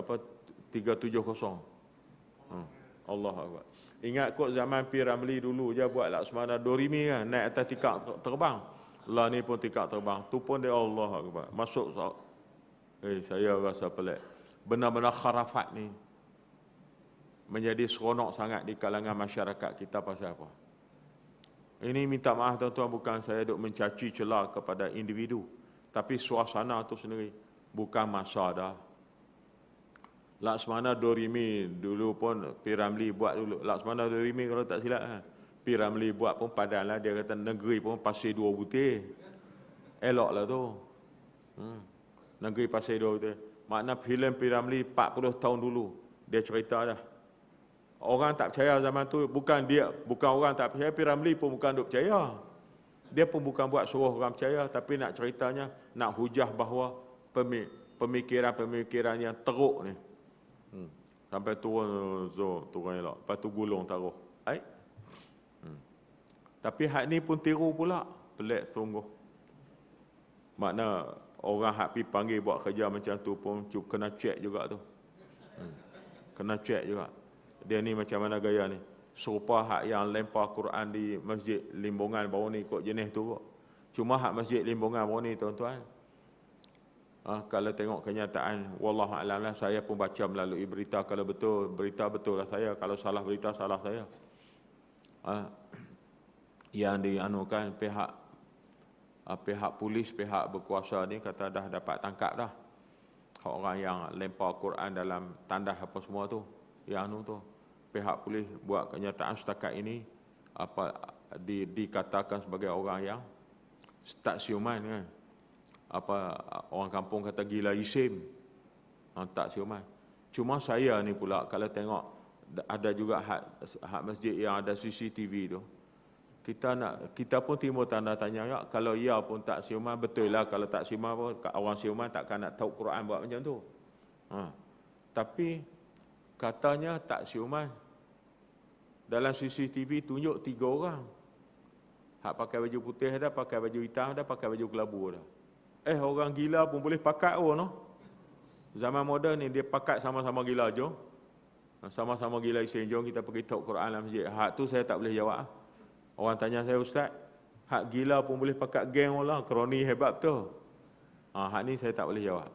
S1: Allah Akbar. Ingat kok zaman P. Ramlee dulu je buat Laksmana Dorimi kan, naik atas tikar terbang. Lah ni pun tikar terbang. Tu pun dia Allah Akbar. Masuk saya rasa pelik. Benar-benar kharafat ni menjadi seronok sangat di kalangan masyarakat kita pasal apa? Ini minta maaf tuan-tuan, bukan saya duk mencaci celah kepada individu, tapi suasana tu sendiri bukan masa dah. Laksmana Dorimi dulu pun P. Ramlee buat dulu. Laksmana Dorimi kalau tak silap P. Ramlee buat pun padahal dia kata negeri pun pasir 2 butir. Eloklah tu. Negeri pasir 2 butir. Makna filem P. Ramlee 40 tahun dulu dia cerita dah. Orang tak percaya zaman tu, bukan orang tak percaya, P. Ramlee pun bukan duk percaya. Dia pun bukan buat suruh orang percaya, tapi nak ceritanya, nak hujah bahawa pemikiran-pemikiran yang teruk ni. Sampai turun elok, lepas tu gulung taruh. Tapi hak ni pun tiru pula. Pelik sungguh. Makna orang hak pergi panggil buat kerja macam tu pun kena cek juga tu. Kena cek juga. Dia ni macam mana gaya ni? Serupa hak yang lempar Quran di Masjid Limbungan baru ni ikut jenis tu. Cuma hak Masjid Limbungan baru ni tuan-tuan, kalau tengok kenyataan, wallahualam lah, saya pun baca melalui berita, kalau betul, berita betul lah saya, kalau salah berita, salah saya. Yang dianukan pihak polis, pihak berkuasa ni kata dah dapat tangkap dah orang yang lempar Quran dalam tandas apa semua tu. Yang tu, pihak polis buat kenyataan setakat ini, dikatakan sebagai orang yang tak siuman kan. Orang kampung kata gila isim, tak siuman. Cuma saya ni pula kalau tengok ada juga hak masjid yang ada CCTV tu, kita pun timbul tanda tanya ya, kalau ia pun tak siuman, betul lah kalau tak siuman pun orang siuman takkan nak tahu Quran buat macam tu. Tapi katanya tak siuman. Dalam CCTV tunjuk 3 orang. Hak pakai baju putih ada, pakai baju hitam ada, pakai baju kelabu ada. Orang gila pun boleh pakat pun, no? Zaman moden ni dia pakat sama-sama gila, jom. Sama-sama gila isin, jom kita pergi tahu Quran dalam masjid. Hak tu saya tak boleh jawab. Orang tanya saya, Ustaz, hak gila pun boleh pakat geng lah, kroni hebat tu. Hak ni saya tak boleh jawab.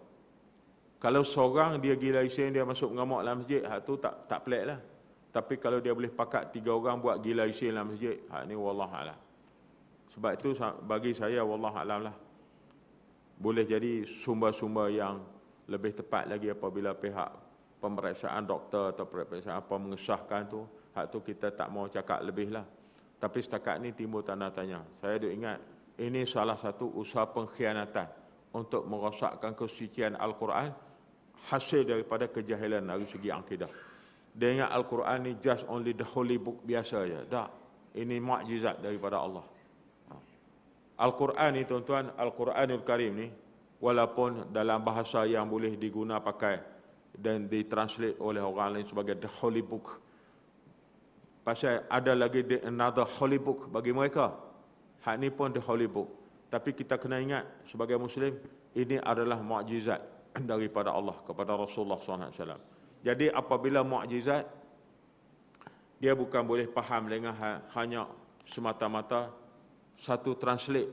S1: Kalau seorang dia gila isin, dia masuk mengamuk dalam masjid, hak tu tak pelik lah. Tapi kalau dia boleh pakat 3 orang buat gila isin dalam masjid, hak ni wallahualam. Sebab itu bagi saya wallahualam lah, boleh jadi sumber-sumber yang lebih tepat lagi apabila pihak pemeriksaan doktor atau pemeriksaan apa mengesahkan tu, hak tu kita tak mau cakap lebih lah. Tapi setakat ni timbul tanda tanya. Saya duk ingat, ini salah satu usaha pengkhianatan untuk merosakkan kesucian Al-Quran, hasil daripada kejahilan dari segi akidah. Dia ingat Al-Quran ni just only the holy book biasa je. Tak, ini mukjizat daripada Allah. Al-Quran ni tuan-tuan, Al-Quranul Karim ni, walaupun dalam bahasa yang boleh diguna pakai dan ditranslate oleh orang lain sebagai the holy book, pasal ada lagi another holy book bagi mereka. Hak ni pun the holy book. Tapi kita kena ingat sebagai Muslim, ini adalah mukjizat daripada Allah kepada Rasulullah SAW. Jadi apabila mukjizat, dia bukan boleh faham dengan hanya semata-mata satu translate.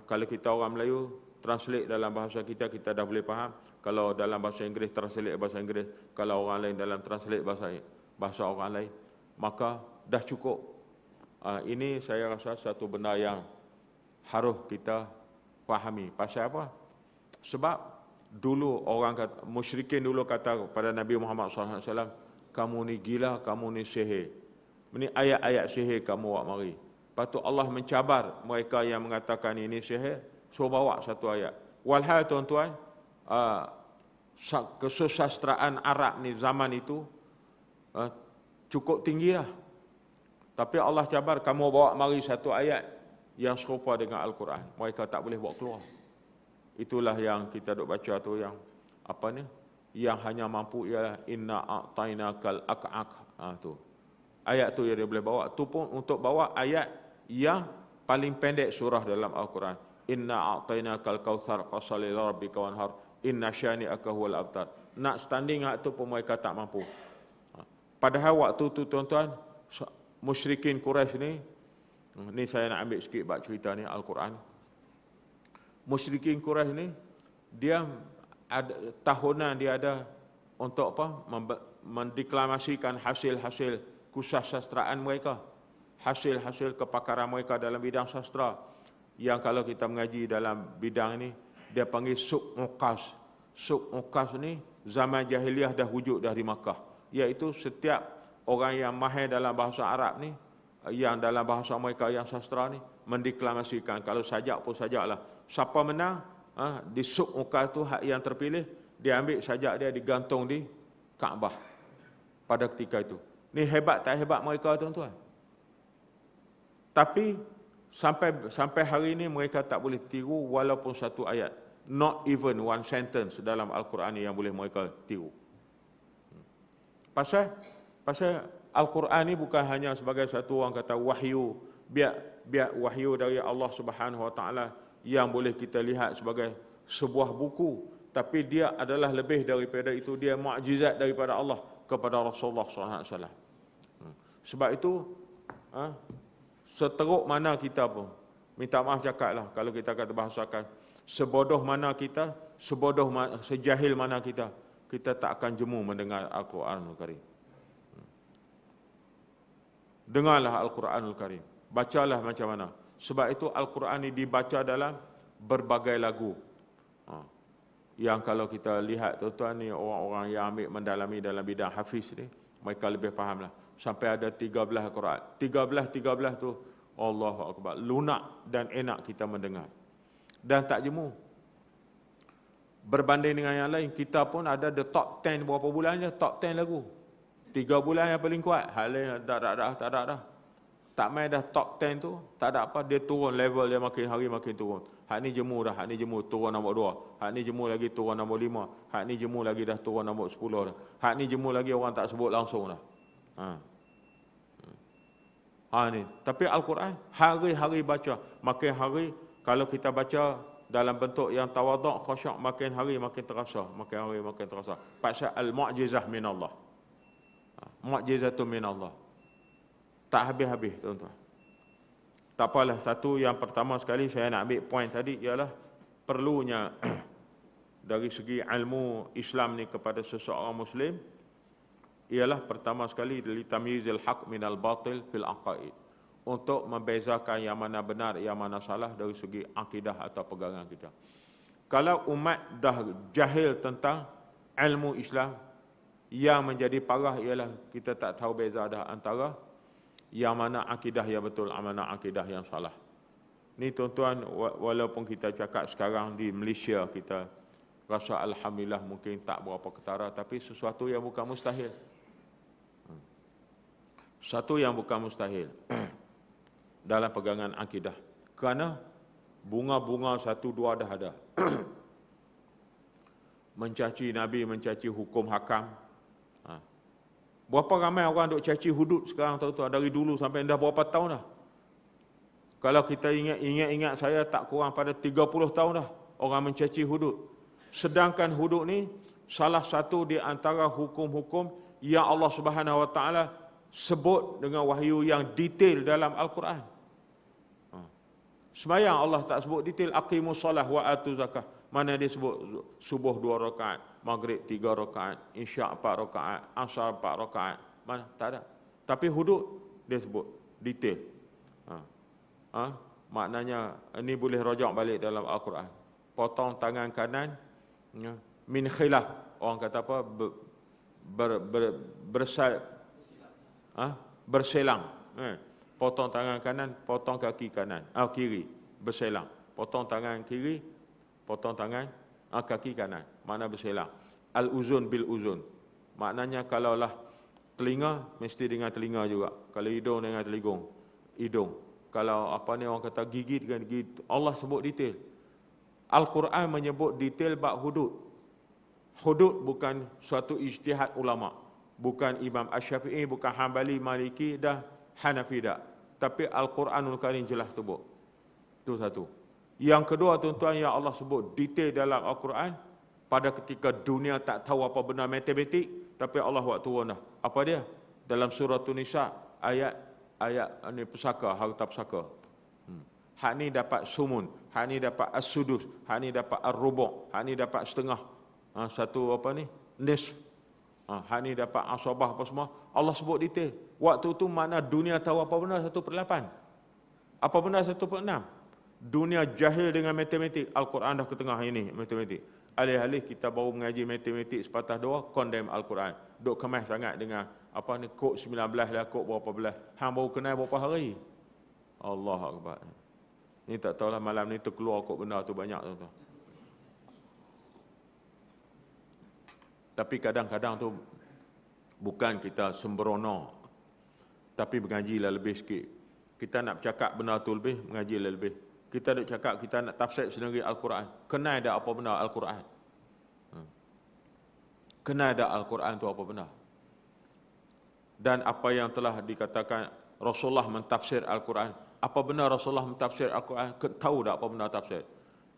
S1: Kalau kita orang Melayu, translate dalam bahasa kita, kita dah boleh faham. Kalau dalam bahasa Inggeris, translate bahasa Inggeris. Kalau orang lain dalam translate bahasa orang lain, maka dah cukup. Ini saya rasa satu benda yang harus kita fahami. Pasal apa? Sebab dulu orang kata, musyrikin dulu kata kepada Nabi Muhammad SAW, kamu ni gila, kamu ni sihir. Ini ayat-ayat sihir kamu buat mari. Lepas tu Allah mencabar mereka yang mengatakan ini sihir, suruh bawa satu ayat. Walhal tuan-tuan, kesusastraan Arab ni zaman itu cukup tinggi lah. Tapi Allah cabar, kamu bawa mari satu ayat yang serupa dengan Al-Quran. Mereka tak boleh bawa keluar. Itulah yang kita duk baca tu, yang apa ni? Yang hanya mampu ialah inna a'tainakal aq'aq. Tu. Ayat tu yang dia boleh bawa. Tu pun untuk bawa ayat yang paling pendek surah dalam Al-Quran. Inna a'tainakal kautsar fasholli lirabbika wanhar inna syani'aka huwal abtar. Nak standing hak tu pun mereka tak mampu. Padahal waktu tu tuan-tuan, musyrikin Quraisy ni saya nak ambil sikit bab cerita ni Al-Quran. Musyrikin Quraisy ni, dia ada tahunan dia ada untuk apa? Mendeklamasikan hasil-hasil kusasastraan mereka, hasil-hasil kepakaran mereka dalam bidang sastra, yang kalau kita mengaji dalam bidang ini dia panggil suq uqas. Suq uqas ni zaman jahiliah dah wujud dah di Makkah, iaitu setiap orang yang mahir dalam bahasa Arab ni, yang dalam bahasa mereka yang sastra ni, mendeklamasikan, kalau sajak pun sajaklah, siapa menang di suq uqas tu, hak yang terpilih, dia ambil sajak dia digantung di Kaabah pada ketika itu. Ni hebat tak hebat mereka tuan-tuan? Tapi sampai hari ini mereka tak boleh tiru walaupun satu ayat. Not even one sentence dalam Al-Quran yang boleh mereka tiru. Pasal Al-Quran ni bukan hanya sebagai satu orang kata wahyu biar wahyu dari Allah Subhanahu Wa Taala yang boleh kita lihat sebagai sebuah buku, tapi dia adalah lebih daripada itu, dia mukjizat daripada Allah kepada Rasulullah SAW. Sebab itu seteruk mana kita pun, minta maaf cakaplah kalau kita kata bahasakan, sebodoh mana kita, sejahil mana kita tak akan jemu mendengar Al-Quranul Karim. Dengarlah Al-Quranul Karim, bacalah macam mana. Sebab itu Al-Quran ini dibaca dalam berbagai lagu. Yang kalau kita lihat tuan-tuan ni, orang-orang yang ambil mendalami dalam bidang hafiz ni, mereka lebih fahamlah. Sampai ada 13 Quran. 13 tu Allahu Akbar, lunak dan enak kita mendengar. Dan tak jemu. Berbanding dengan yang lain, kita pun ada the top 10 berapa bulan je, top 10 lagu. 3 bulan yang paling kuat, hal lain tak ada dah. Tak main dah top 10 tu, tak ada apa, dia turun level dia makin hari makin turun. Hak ni jemu dah, hak ni jemu turun nombor 2. Hak ni jemu lagi turun nombor 5. Hak ni jemu lagi dah turun nombor 10 dah. Hak ni jemu lagi orang tak sebut langsung dah. Ni. Tapi Al-Quran hari-hari baca. Makin hari kalau kita baca dalam bentuk yang tawaduk, khusyuk, makin hari makin terasa, makin hari makin terasa. Pasal al-mu'jizah min Allah. Mu'jizatun min Allah. Tak habis-habis tuan-tuan. Tak apalah, satu yang pertama sekali saya nak ambil poin tadi ialah perlunya dari segi ilmu Islam ni kepada seseorang Muslim, ialah pertama sekali li tamyizil haq minal batil fil aqaid, untuk membezakan yang mana benar, yang mana salah dari segi akidah atau pegangan kita. Kalau umat dah jahil tentang ilmu Islam, yang menjadi parah ialah kita tak tahu beza dah antara yang mana akidah yang betul, mana akidah yang salah. Ni tuan-tuan, walaupun kita cakap sekarang di Malaysia kita rasa alhamdulillah mungkin tak berapa ketara, tapi sesuatu yang bukan mustahil. Satu yang bukan mustahil dalam pegangan akidah. Kerana bunga-bunga 1-2 dah ada. Mencaci Nabi, mencaci hukum hakam. Berapa ramai orang duk caci hudud sekarang tuan-tuan, dari dulu sampai dah berapa tahun dah. Kalau kita ingat saya tak kurang pada 30 tahun dah orang mencaci hudud. Sedangkan hudud ni salah satu di antara hukum-hukum yang Allah Subhanahu Wa Taala sebut dengan wahyu yang detail dalam Al-Quran. Sembahyang Allah tak sebut detail, aqimus solah wa atu zakah. Mana dia sebut subuh 2 rakaat, maghrib 3 rakaat, isyak 4 rakaat, asar 4 rakaat. Mana? Tak ada. Tapi hudud dia sebut detail. Maknanya ini boleh rojak balik dalam Al-Quran. Potong tangan kanan min khilaf. Orang kata apa? Berselang. Potong tangan kanan, potong kaki kanan, kiri, berselang. Potong tangan kiri, potong tangan kaki kanan. Mana berselang. Al-uzun bil uzun. Maknanya kalaulah telinga, mesti dengan telinga juga. Kalau hidung dengan hidung. Kalau apa ni orang kata gigi dengan gigi. Allah sebut detail. Al-Quran menyebut detail bab hudud. Hudud bukan suatu ijtihad ulama. Bukan Imam Asy-Syafi'i, bukan Hambali, Maliki dah Hanafi dah. Tapi Al-Quranul Karim jelas sebut. Itu satu. Yang kedua tuan-tuan, yang Allah sebut detail dalam Al-Quran, pada ketika dunia tak tahu apa benar matematik, tapi Allah buat turun dah. Apa dia? Dalam surah Nisa, ayat ni pesaka, harta pesaka. Hak ni dapat sumun, hak ni dapat as-sudus, hak ni dapat ar-rubu', hak ni dapat setengah. Satu apa ni? Nisf. Hak ni dapat asabah apa semua. Allah sebut detail. Waktu tu mana dunia tahu apa benar 1/8. Apa benar 1/6. Dunia jahil dengan matematik. Al-Quran dah ke tengah ini matematik. Alih-alih kita baru mengaji matematik sepatah dua, condemn Al-Quran. Duk kemas sangat dengan apa ni, kod 19 lah, kod berapa belas. Hang baru kenal berapa hari. Allah Akbar. Ni tak tahulah malam ni terkeluar kod benda tu banyak tuan-tuan. Tapi kadang-kadang tu bukan kita sembrono, tapi mengajilah lebih sikit. Kita nak cakap benda tu lebih, mengajilah lebih. Kita nak cakap kita nak tafsir sendiri Al-Quran. Kenal dah apa benar Al-Quran. Kenal dah Al-Quran tu apa benar. Dan apa yang telah dikatakan Rasulullah mentafsir Al-Quran. apa benar Rasulullah mentafsir Al-Quran, tahu tak apa benar tafsir.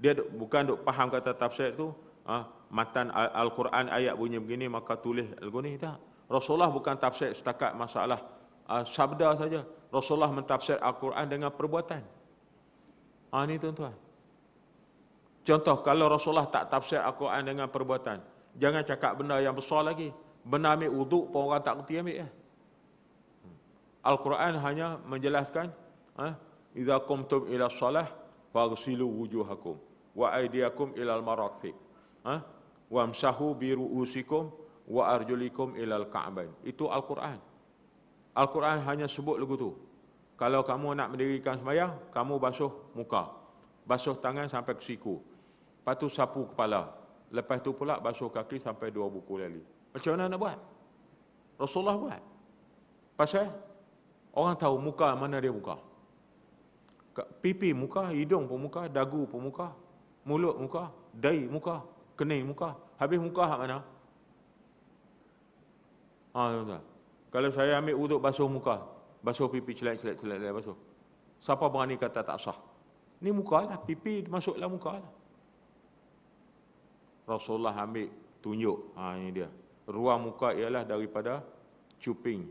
S1: Dia bukan duk faham kata tafsir tu, matan Al-Quran ayat bunyi begini maka tulis begini, tak. Rasulullah bukan tafsir setakat masalah sabda saja. Rasulullah mentafsir Al-Quran dengan perbuatan. Ni tuan-tuan. Contoh, kalau Rasulullah tak tafsir Al-Quran dengan perbuatan, jangan cakap benda yang besar lagi. Benda ambil wuduk pun orang tak kerti ambil ya. Al-Quran hanya menjelaskan, idza qumtum ila shalah faghsilu wujuhakum wa aydiyakum ilal marafiq, wamsahu bi ru'usikum wa arjulikum ilal ka'bain. Itu Al-Quran. Al-Quran hanya sebut lagu tu. Kalau kamu nak mendirikan sembahyang, kamu basuh muka, basuh tangan sampai ke siku, lepas tu sapu kepala, lepas tu pula basuh kaki sampai 2 buku lali. Macam mana nak buat? Rasulullah buat. Pasal orang tahu muka mana dia muka. Pipi muka, hidung pun muka, dagu pun muka, mulut muka, dahi muka, kening muka. Habis muka hak mana? Tuan-tuan. Kalau saya ambil wuduk basuh muka, basuh pipi celak-celak basuh. Siapa berani kata tak sah? Ni muka lah, pipi masuklah muka lah. Rasulullah ambil tunjuk, ini dia. Ruang muka ialah daripada cuping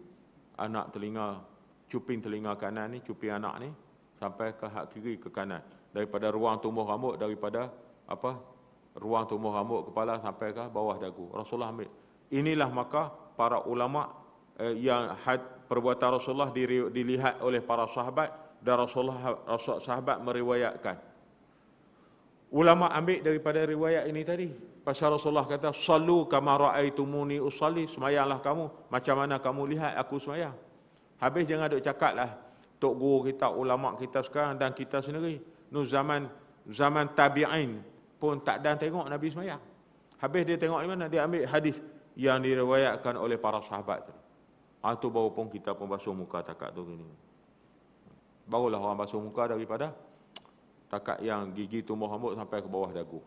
S1: anak telinga, cuping telinga kanan ni, cuping anak ni sampai ke hak kiri ke kanan. Daripada ruang tumbuh rambut, daripada ruang tumbuh rambut kepala sampai ke bawah dagu. Rasulullah ambil. Inilah maka para ulama yang perbuatan Rasulullah dilihat oleh para sahabat, dan sahabat meriwayatkan. Ulama ambil daripada riwayat ini tadi. Pasal Rasulullah kata, "Sallu kama ra'aitumuni usalli." Semayanglah kamu macam mana kamu lihat aku semayang. Habis jangan duk cakaplah tok guru kita, ulama kita sekarang dan kita sendiri. Zaman tabi'in pun tak dan tengok Nabi semayang. Habis dia tengok di mana? Dia ambil hadis yang diriwayatkan oleh para sahabat. Tu baru pun kita pun basuh muka takat tu gini. Barulah orang basuh muka daripada takat yang gigi tumbuh rambut sampai ke bawah dagu.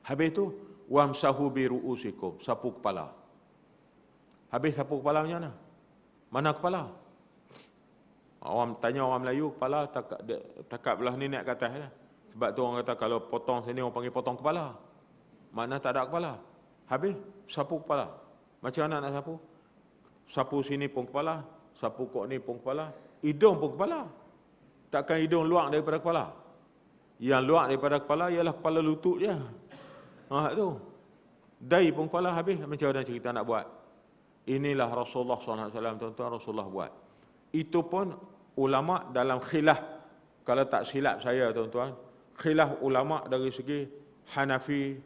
S1: Habis tu, wamsahu bi ru'usikum, sapu kepala. Habis sapu kepala macam mana? Mana kepala? Orang tanya orang Melayu, kepala takat belah ni naik ke atas lah. Sebab tu orang kata kalau potong sini orang panggil potong kepala. Mana tak ada kepala. Habis sapu kepala. Macam mana nak sapu? Sapu sini pun kepala, sapu kok ni pun kepala, hidung pun kepala. Takkan hidung luar daripada kepala. Yang luar daripada kepala ialah kepala lutut je. Tu. Dahi pun kepala, habis macam mana cerita nak buat? Inilah Rasulullah SAW, tuan-tuan, Rasulullah buat. Itu pun ulama dalam khilaf. Kalau tak silap saya, tuan-tuan, khilaf ulama dari segi Hanafi,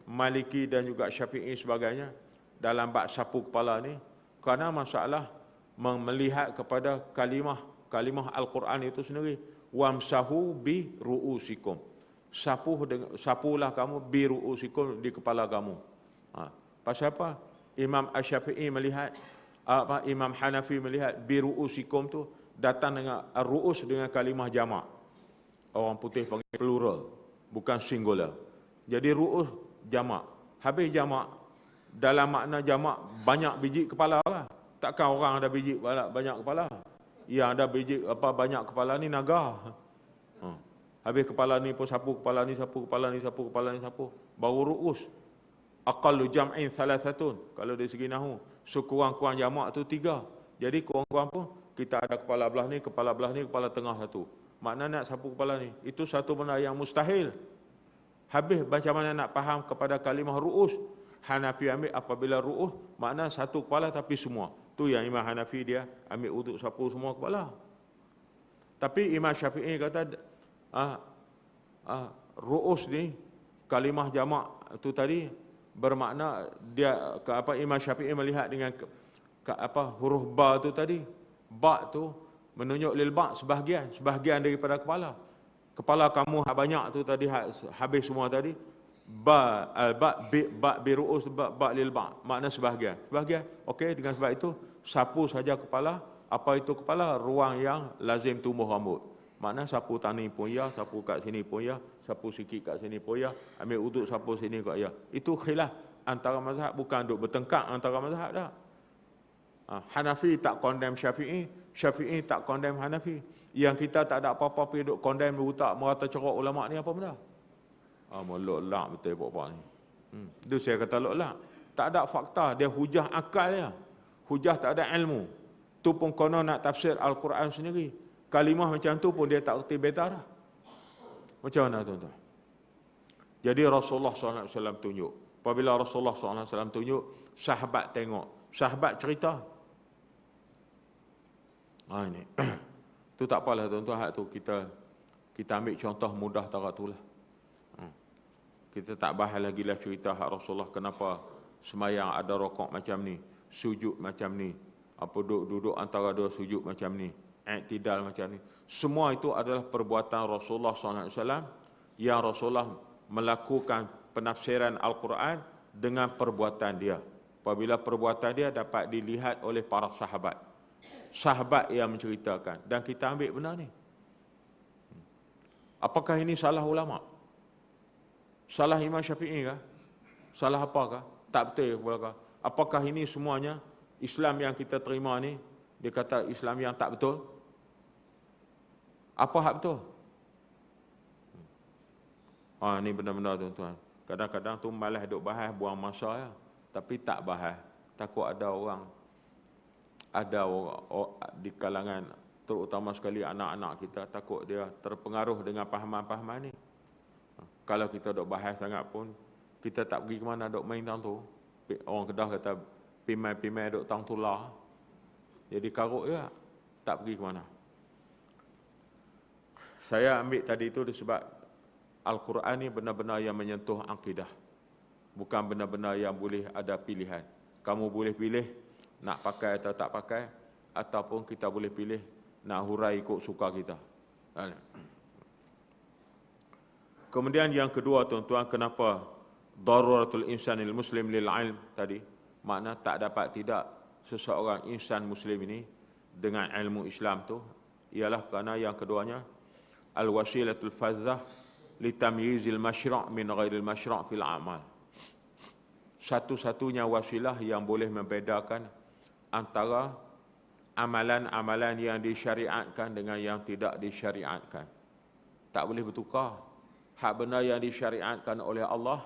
S1: Maliki dan juga Syafi'i sebagainya dalam bab sapu kepala ni, kerana masalah melihat kepada kalimah Al-Quran itu sendiri. Wamsahu bi ru'usikum. Sapulah kamu bi ru'usikum, di kepala kamu. Pasal apa? Imam Asy-Syafi'i melihat, Imam Hanafi melihat bi ru'usikum tu datang dengan ru'us dengan kalimah jamak. Orang putih panggil plural, bukan singular. Jadi ru'us jamak. Habis jamak, dalam makna jamak banyak biji kepala lah. Takkan orang ada biji banyak kepala. Yang ada biji banyak kepala ni naga. Habis kepala ni pun sapu, kepala ni sapu, kepala ni sapu, kepala ni sapu. Baru ru'us. Aqallu jam'in salasatun. Kalau dari segi nahu, sekurang-kurang jamak tu 3. Jadi kurang-kurang pun kita ada kepala belah ni, kepala belah ni, kepala tengah satu. Makna nak sapu kepala ni, itu satu benda yang mustahil. Habis macam mana nak faham kepada kalimah ru'us? Hanafi ambil apabila ru'us, makna satu kepala tapi semua. Tu yang Imam Hanafi dia ambil untuk sapu semua kepala. Tapi Imam Syafi'i kata ru'us ni kalimah jamak tu tadi bermakna dia Imam Syafi'i melihat dengan huruf ba tu tadi. Ba tu menunjuk lil ba, sebahagian daripada kepala. Kepala kamu banyak tu tadi habis semua tadi. Ba bi ru'us ba lil ba, makna sebahagian. Okey, dengan sebab itu sapu saja kepala. Apa itu kepala? Ruang yang lazim tumbuh rambut. Makna sapu tani pun ya, sapu kat sini pun ya, sapu sikit kat sini pun ya, ambil uduk sapu sini kat ya. Itu khilaf antara mazhab, bukan duk bertengkar antara mazhab dah. Hanafi tak condemn Syafi'i, Syafi'i tak condemn Hanafi. Yang kita tak ada apa-apa pergi duk condemn berutak merata corok ulama ni apa benda? Melok lak betul apa ni. Itu saya kata lok lak. Tak ada fakta, dia hujah akal dia. Hujah tak ada ilmu. Tu pun konon nak tafsir Al-Quran sendiri. Kalimah macam tu pun dia tak erti beta dah. Macam mana tuan-tuan? Jadi Rasulullah SAW tunjuk. Apabila Rasulullah SAW tunjuk, sahabat tengok. Sahabat cerita. Ini. Tu tak apalah tuan-tuan, hak tu kita ambil contoh mudah tara tu lah. Kita tak bahas lagi lah cerita hak Rasulullah kenapa semayang ada rokok macam ni, sujud macam ni, apa duduk antara dua sujud macam ni, i'tidal macam ni. Semua itu adalah perbuatan Rasulullah SAW yang Rasulullah melakukan penafsiran Al-Quran dengan perbuatan dia. Apabila perbuatan dia dapat dilihat oleh para sahabat. Sahabat yang menceritakan. Dan kita ambil benar ni. Apakah ini salah ulama? Salah Imam Syafi'i kah? Salah apakah? Tak betul ke? Apakah ini semuanya Islam yang kita terima ni, dia kata Islam yang tak betul? Apa hak betul? Ini benar-benar tuan-tuan. Kadang-kadang tu malas duk bahas, buang masa ya. Tapi tak bahas. Takut ada orang di kalangan, terutama sekali anak-anak kita, takut dia terpengaruh dengan pahaman-pahaman ni. Kalau kita duk bahas sangat pun, kita tak pergi ke mana duk main tang tu. Orang Kedah kata, pimai-pimai duk tang tular. Jadi karut juga, tak pergi ke mana. Saya ambil tadi itu disebab Al-Quran ni benar-benar yang menyentuh akidah. Bukan benar-benar yang boleh ada pilihan. Kamu boleh pilih nak pakai atau tak pakai, ataupun kita boleh pilih nak hurai ikut suka kita. Kemudian yang kedua tuan-tuan, kenapa daruratul insanil muslim lil ilm tadi? Makna tak dapat tidak seseorang insan muslim ini dengan ilmu Islam tu, ialah kerana yang keduanya al-wasilatul fadzah litamyizil masyra' min ghairil masyra' fil amal. Satu-satunya wasilah yang boleh membedakan antara amalan-amalan yang disyariatkan dengan yang tidak disyariatkan. Tak boleh bertukar. Hak benar yang disyariatkan oleh Allah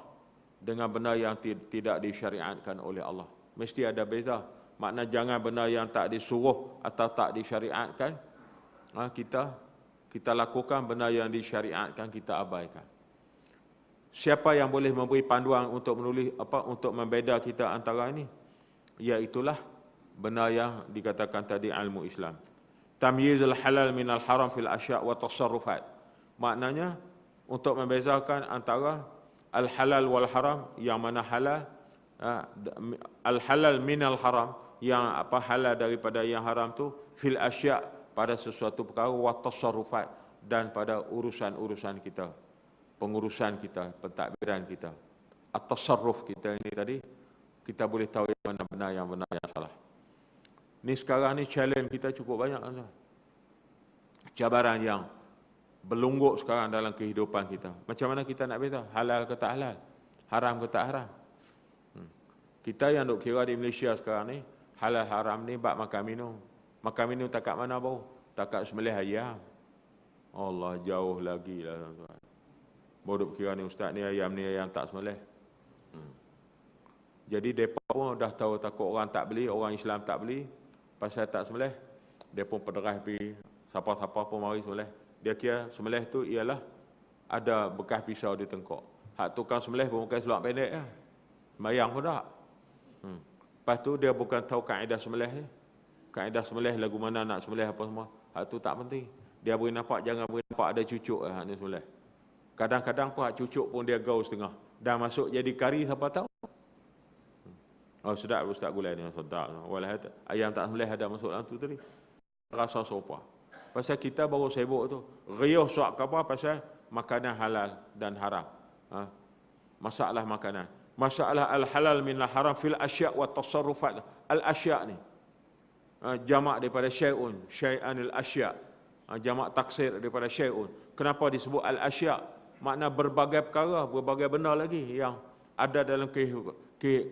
S1: dengan benar yang tidak disyariatkan oleh Allah. Mesti ada beza. Makna jangan benar yang tak disuruh atau tak disyariatkan, kita lakukan, benar yang disyariatkan kita abaikan. Siapa yang boleh memberi panduan untuk menulis untuk membeda kita antara ini? Iaitulah benar yang dikatakan tadi ilmu Islam. Tamyizul halal minal haram fil asya' wa tasarrufat. Maknanya untuk membezakan antara al-halal wal haram, yang mana halal, al-halal minal haram, yang halal daripada yang haram tu, fil asya', pada sesuatu perkara, wa tasarrufat, dan pada urusan-urusan kita, pengurusan kita, pentadbiran kita. At-tasarruf kita ini tadi, kita boleh tahu yang mana benar, yang benar, yang salah. Ni sekarang ni challenge kita cukup banyak. Cabaran yang berlungguk sekarang dalam kehidupan kita. Macam mana kita nak beza halal ke tak halal, haram ke tak haram? Kita yang duk kira di Malaysia sekarang ni, halal haram ni bab makan minum. Makan minum tak kat mana bau? Tak kat sembelih ayam. Allah, jauh lagi lah tuan-tuan. Baru duk kira ni ustaz ni ayam tak sembelih. Jadi mereka pun dah tahu, takut orang tak beli, orang Islam tak beli pasal tak sembelih. Dia pun pederah pergi, siapa-siapa pun mari sembelih. Dia kira sembelih tu ialah ada bekas pisau di tengkok. Hak tukang sembelih pun bukan seluar pendek lah. Sembayang pun tak. Lepas tu dia bukan tahu kaedah sembelih ni. Kaedah sembelih lagu mana nak sembelih apa semua. Hak tu tak penting. Dia beri nampak, jangan beri nampak ada cucuk lah hak ni sembelih. Kadang-kadang pun hak cucuk pun dia gaul setengah. Dah masuk jadi kari, siapa tahu. Oh sedap ustaz gulai ni, sedap. Walau ayam tak sembelih ada masuk dalam tu tadi. Rasa sopa. Pasal kita baru sibuk tu. Riuh suak apa pasal makanan halal dan haram. Masalah makanan. Masalah al-halal min al-haram fil asya' wa tasarrufat. Al-asya' ni. Jamak daripada syai'un. Syai'anil asya'. Jamak taksir daripada syai'un. Kenapa disebut al-asya'? Makna berbagai perkara, berbagai benda lagi yang ada dalam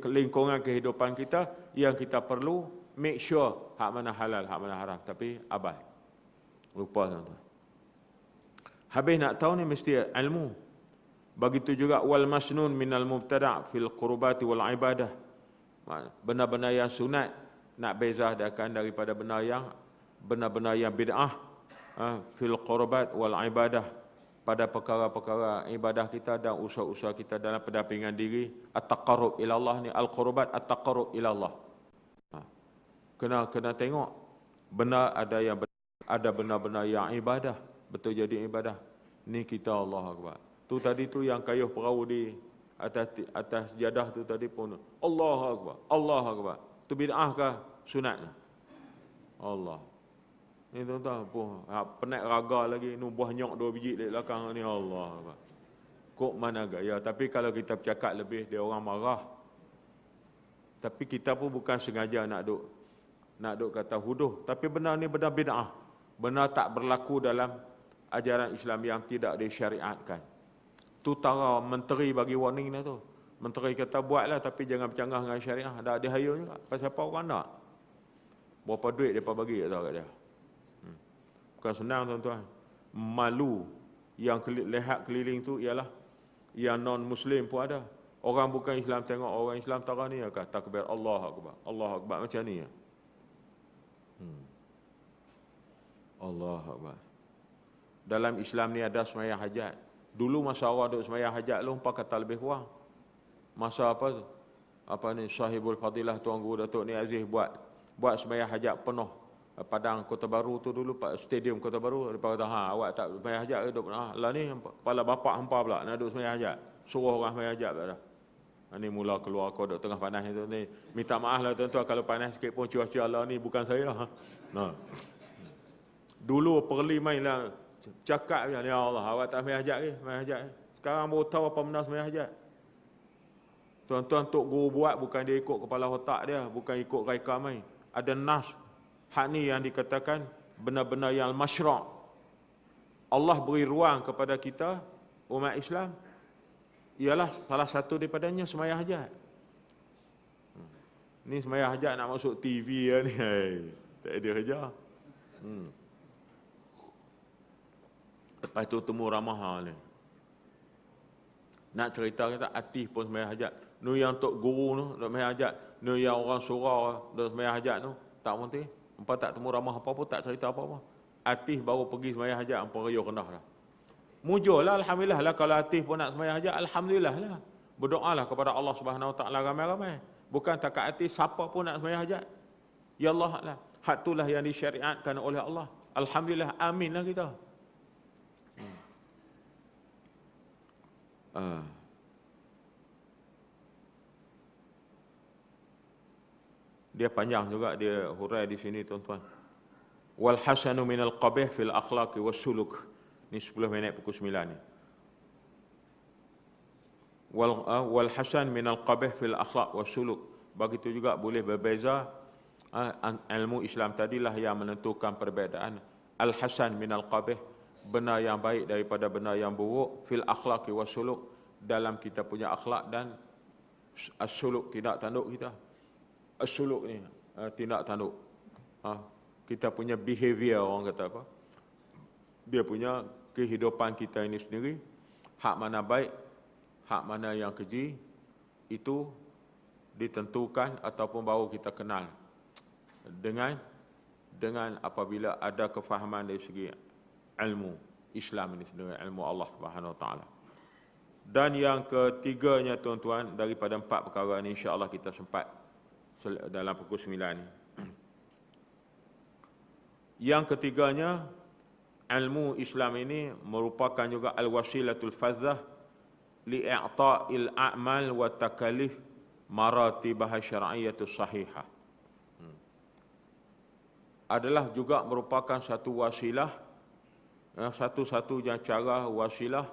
S1: lingkungan kehidupan kita yang kita perlu make sure hak mana halal, hak mana haram, tapi abai. Lupa tuan-tuan. Habis nak tahu ni mesti ilmu. Begitu juga wal masnun minal mubtada' fil qurbati wal ibadah. Benar-benar yang sunat nak bezakan daripada benar-benar yang bid'ah fil qurbat wal ibadah, pada perkara-perkara ibadah kita dan usaha-usaha kita dalam pendampingan diri. At-taqarrub ila Allah ni, al-qurbat at-taqarrub ila Allah. Kena tengok benar ada benar-benar yang ibadah, betul jadi ibadah. Ni kita Allah Akbar. Tu tadi tu yang kayuh perahu di atas sejadah tu tadi pun Allah Akbar, Allah Akbar. Tu bid'ah ke sunat? Allah. Ni tuan-tuan pun penat raga lagi, nubuh nyok 2 biji di belakang ni, Allah Akbar. Kok mana gaya? Tapi kalau kita bercakap lebih, dia orang marah. Tapi kita pun bukan sengaja nak duk kata huduh, tapi benar ni benar bid'ah. Benar tak berlaku dalam ajaran Islam yang tidak disyariatkan. Tu tara menteri bagi warning dah tu. Menteri kata buatlah tapi jangan bercanggah dengan syariah. Dah ada hayu juga. Pasal apa orang nak? Berapa duit mereka bagi tak tahu kat dia. Bukan senang tuan-tuan. Malu yang lihat keliling tu ialah yang non-Muslim pun ada. Orang bukan Islam tengok orang Islam tara ni kata takbir Allah Akbar. Allah Akbar macam ni ya. Allah Akbar. Dalam Islam ni ada sembahyang hajat. Dulu masa orang duk sembahyang hajat lu 4 kata lebih kurang. Masa apa tu? Apa ni Sahibul Fadilah Tuan Guru Datuk Ni Aziz buat sembahyang hajat penuh Padang Kota Baru tu dulu, stadium Kota Baru. Dia kata awak tak sembahyang hajat ke duk lah ni kepala bapak hampa pula nak duk sembahyang hajat. Suruh orang sembahyang hajat pula dah. Ni mula keluar kodok tengah panas itu ni. Minta maaf lah tuan-tuan kalau panas sikit pun cuaca Allah ni bukan saya. Nah. Dulu perli main lah cakap je, ya Allah, awak tak sembahyang hajat ke? Sembahyang hajat. Sekarang baru tahu apa benda sembahyang hajat. Tuan-tuan, Tok Guru buat bukan dia ikut kepala otak dia, bukan ikut reka main. Ada nas. Hak ni yang dikatakan benar-benar yang masyra'. Allah beri ruang kepada kita umat Islam. Ialah salah satu daripadanya sembahyang hajat. Ni sembahyang hajat nak masuk TV lah ni. Tak ada kerja. Lepas tu temu ramah ni. Nak cerita kata artis pun sembahyang hajat. Nu yang tok guru tu duk sembahyang hajat, nu yang orang surau duk sembahyang hajat tu tak monti. Empat tak temu ramah apa pun, tak cerita apa-apa. Artis baru pergi sembahyang hajat hampa raya rendah dah. Mujurlah alhamdulillah lah kalau artis pun nak sembahyang hajat, alhamdulillah lah. Berdoalah kepada Allah Subhanahu Wa Taala ramai-ramai. Bukan takat artis, siapa pun nak sembahyang hajat. Ya Allah lah. Hak itulah yang disyariatkan oleh Allah. Alhamdulillah, aminlah kita. Dia panjang juga, dia hurai di sini tuan-tuan. Wal hasanu minal qabih fil akhlaqi was suluk. Ni 10 minit pukul 9 ni. Wal hasan minal qabih fil akhlaq was suluk. Begitu juga boleh berbeza. Ilmu Islam tadilah yang menentukan perbezaan. Al hasan minal qabih, benar yang baik daripada benar yang buruk, fil akhlaqi was suluk, dalam kita punya akhlak dan as-suluk, tindak tanduk kita. As-suluk ni tindak tanduk. Kita punya behavior, orang kata apa? Dia punya kehidupan kita ini sendiri, hak mana baik, hak mana yang keji, itu ditentukan ataupun baru kita kenal dengan apabila ada kefahaman dari segi ilmu Islam ini sendiri, ilmu Allah Subhanahu Wa Taala. Dan yang ketiganya tuan-tuan, daripada 4 perkara ini insya-Allah kita sempat dalam pukul 9 ni. Yang ketiganya, ilmu Islam ini merupakan juga al-wasilatul fadzah li'a'ta'il a'mal wa takalif maratibah syar'iyyatus sahihah. Adalah juga merupakan satu wasilah, satu-satunya cara wasilah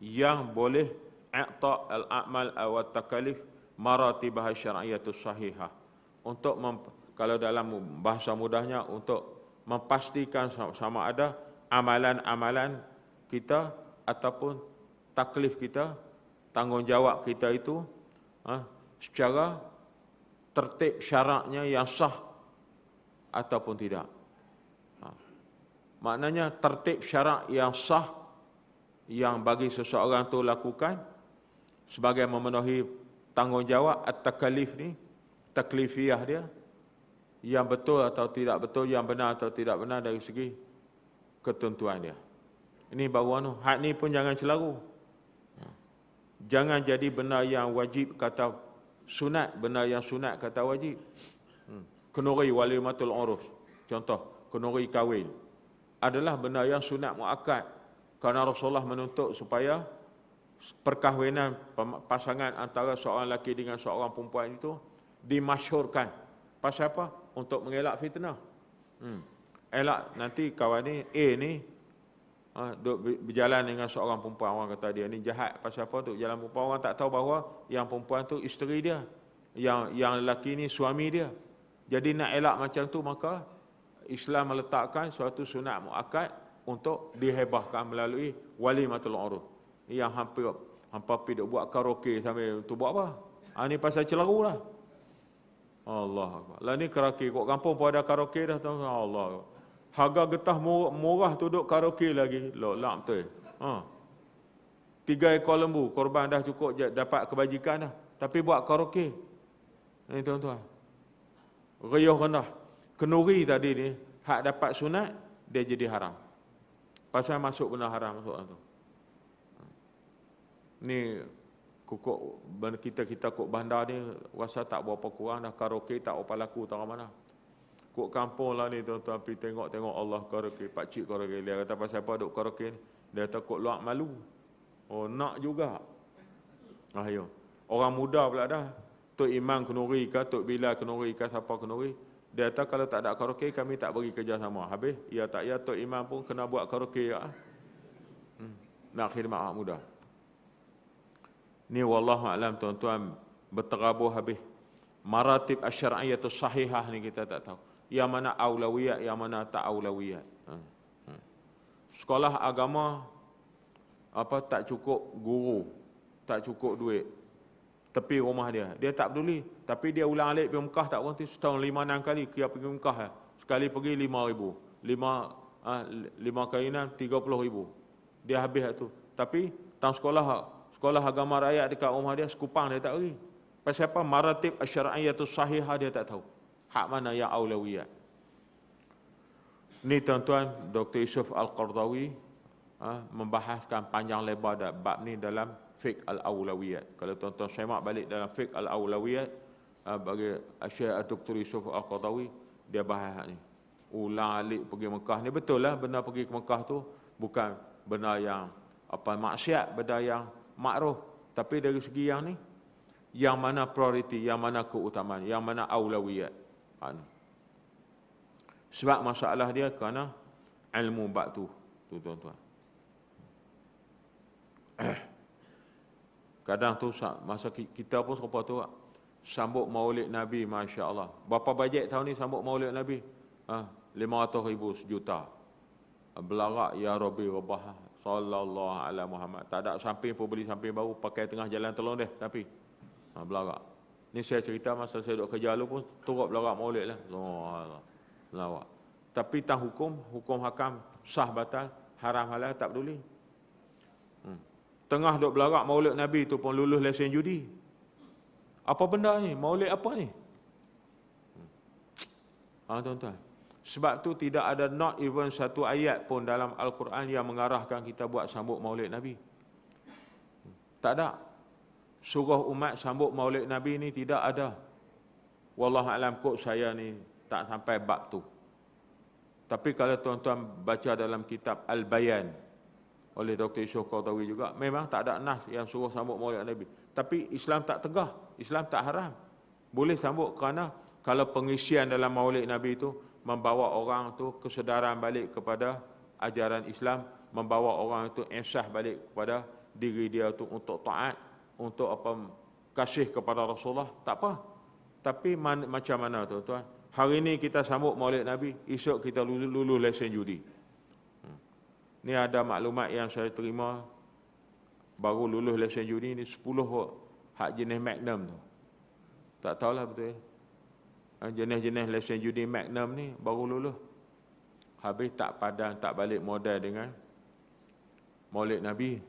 S1: yang boleh i'ta' al-a'mal wa takalif maratibah syar'iyyatus sahihah. Untuk kalau dalam bahasa mudahnya, untuk memastikan sama ada amalan-amalan kita ataupun taklif kita, tanggungjawab kita itu secara tertib syaraknya yang sah ataupun tidak. Maknanya tertib syarak yang sah yang bagi seseorang tu lakukan sebagai memenuhi tanggungjawab at-takalif ni, taklifiyah dia, yang betul atau tidak betul, yang benar atau tidak benar dari segi ketentuan dia. Ini baru hak ni pun jangan celaru. Jangan jadi benar yang wajib kata sunat, benar yang sunat kata wajib. Kenuri walimatul urus, contoh kenuri kahwin adalah benda yang sunat muakkad, kerana Rasulullah menuntut supaya perkahwinan pasangan antara seorang lelaki dengan seorang perempuan itu dimasyhurkan. Pasal apa? Untuk mengelak fitnah. Elak nanti kawan ni A ni duk berjalan dengan seorang perempuan, orang kata dia ni jahat. Pasal apa? Duk jalan perempuan, orang tak tahu bahawa yang perempuan tu isteri dia, yang lelaki ni suami dia. Jadi nak elak macam tu, maka Islam meletakkan suatu sunat muakkad untuk dihebahkan melalui walimatul urus. Yang hampir duk buat karaoke sambil tu buat apa? Ni pasal celaru lah. Allah Akbar. Lah ni karaoke kat kampung pun ada karaoke dah tahu. Allah. Harga getah murah tu duk karaoke lagi. Lak betul. 3 ekor lembu korban dah cukup dapat kebajikan dah. Tapi buat karaoke. Ni tuan-tuan. Riuh rendah. Kenuri tadi ni, hak dapat sunat, dia jadi haram. Pasal masuk benda haram masuk tu. Ni kukuk kita kok bandar ni rasa tak berapa kurang dah, karaoke tak apa laku tak mana. Kok kampung lah ni tuan-tuan pergi tengok Allah karaoke, pak cik karaoke. Dia kata pasal apa duk karaoke ni? Dia kata kok luak malu. Oh nak juga. Ayo. Orang muda pula dah. Tok Imam kenuri ke, Tok Bilal kenuri ke, siapa kenuri? Dia kata kalau tak ada karaoke kami tak bagi kerjasama. Habis ya tak ya Tok Imam pun kena buat karaoke ya. Nak khidmat anak muda. Ni wallahu alam tuan-tuan berterabur habis. Maratib asy-syar'iyyatus sahihah ni kita tak tahu. Yang mana aulawiyat, yang mana tak aulawiyat. Sekolah agama tak cukup guru, tak cukup duit. Tepi rumah dia tak peduli. Tapi dia ulang alik pergi Mekah tak berhenti. Setahun 5-6 kali dia pergi Mekah. Sekali pergi 5,000. 5 kali 6, 30,000. Dia habis tu. Tapi tang sekolah agama rakyat dekat rumah dia, sekupang dia tak pergi. Pasal apa? Maratib asy-syar'iyyatus sahihah dia tak tahu. Hak mana yang aulawiyat. Ni tuan-tuan, Dr. Yusuf Al-Qardawi membahaskan panjang lebar bab ni dalam fiqh al-awlawiyat. Kalau tuan-tuan semak balik dalam fiqh al-awlawiyat bagi Syekh Dr. Yusuf Al-Qardawi, dia bahas ni. Ulang alik pergi Mekah ni, betul lah benar pergi ke Mekah tu bukan benda yang maksiat, benda yang makruh. Tapi dari segi yang ni, yang mana prioriti, yang mana keutamaan, yang mana aulawiyat. Sebab masalah dia kerana ilmu bab tu tuan-tuan. Kadang tu masa kita pun serupa tu sambut maulid Nabi, Masya Allah. Berapa bajet tahun ni sambut maulid Nabi? 500,000 sejuta. Belarak ya Rabbi Rabbah sallallahu alaihi Muhammad. Tak ada samping pun beli samping baru, pakai tengah jalan telung deh tapi belarak. Ni saya cerita masa saya duduk kerja dulu pun turut belarak maulid lah. Lawak. Tapi tang hukum hakam sah batal, haram halal tak peduli. Tengah duk belarak maulid Nabi tu pun lulus lesen judi. Apa benda ni? Maulid apa ni? Tuan-tuan. Sebab tu tidak ada not even satu ayat pun dalam Al-Quran yang mengarahkan kita buat sambut maulid Nabi. Tak ada. Suruh umat sambut maulid Nabi ni tidak ada. Wallahualam kot saya ni tak sampai bab tu. Tapi kalau tuan-tuan baca dalam kitab Al-Bayan oleh Dr. Yusuf Qardawi juga, memang tak ada nas yang suruh sambut maulid Nabi. Tapi Islam tak tegah, Islam tak haram. Boleh sambut kerana kalau pengisian dalam maulid Nabi itu membawa orang tu kesedaran balik kepada ajaran Islam, membawa orang itu insah balik kepada diri dia tu untuk taat, untuk kasih kepada Rasulullah, tak apa. Tapi macam mana tuan-tuan? Hari ini kita sambut maulid Nabi, esok kita lulus lesen judi. Ni ada maklumat yang saya terima, baru lulus lesen judi ni 10 hak jenis Magnum tu. Tak tahulah betul. jenis-jenis lesen judi Magnum ni baru lulus. Habis tak padan, tak balik modal dengan Maulid Nabi.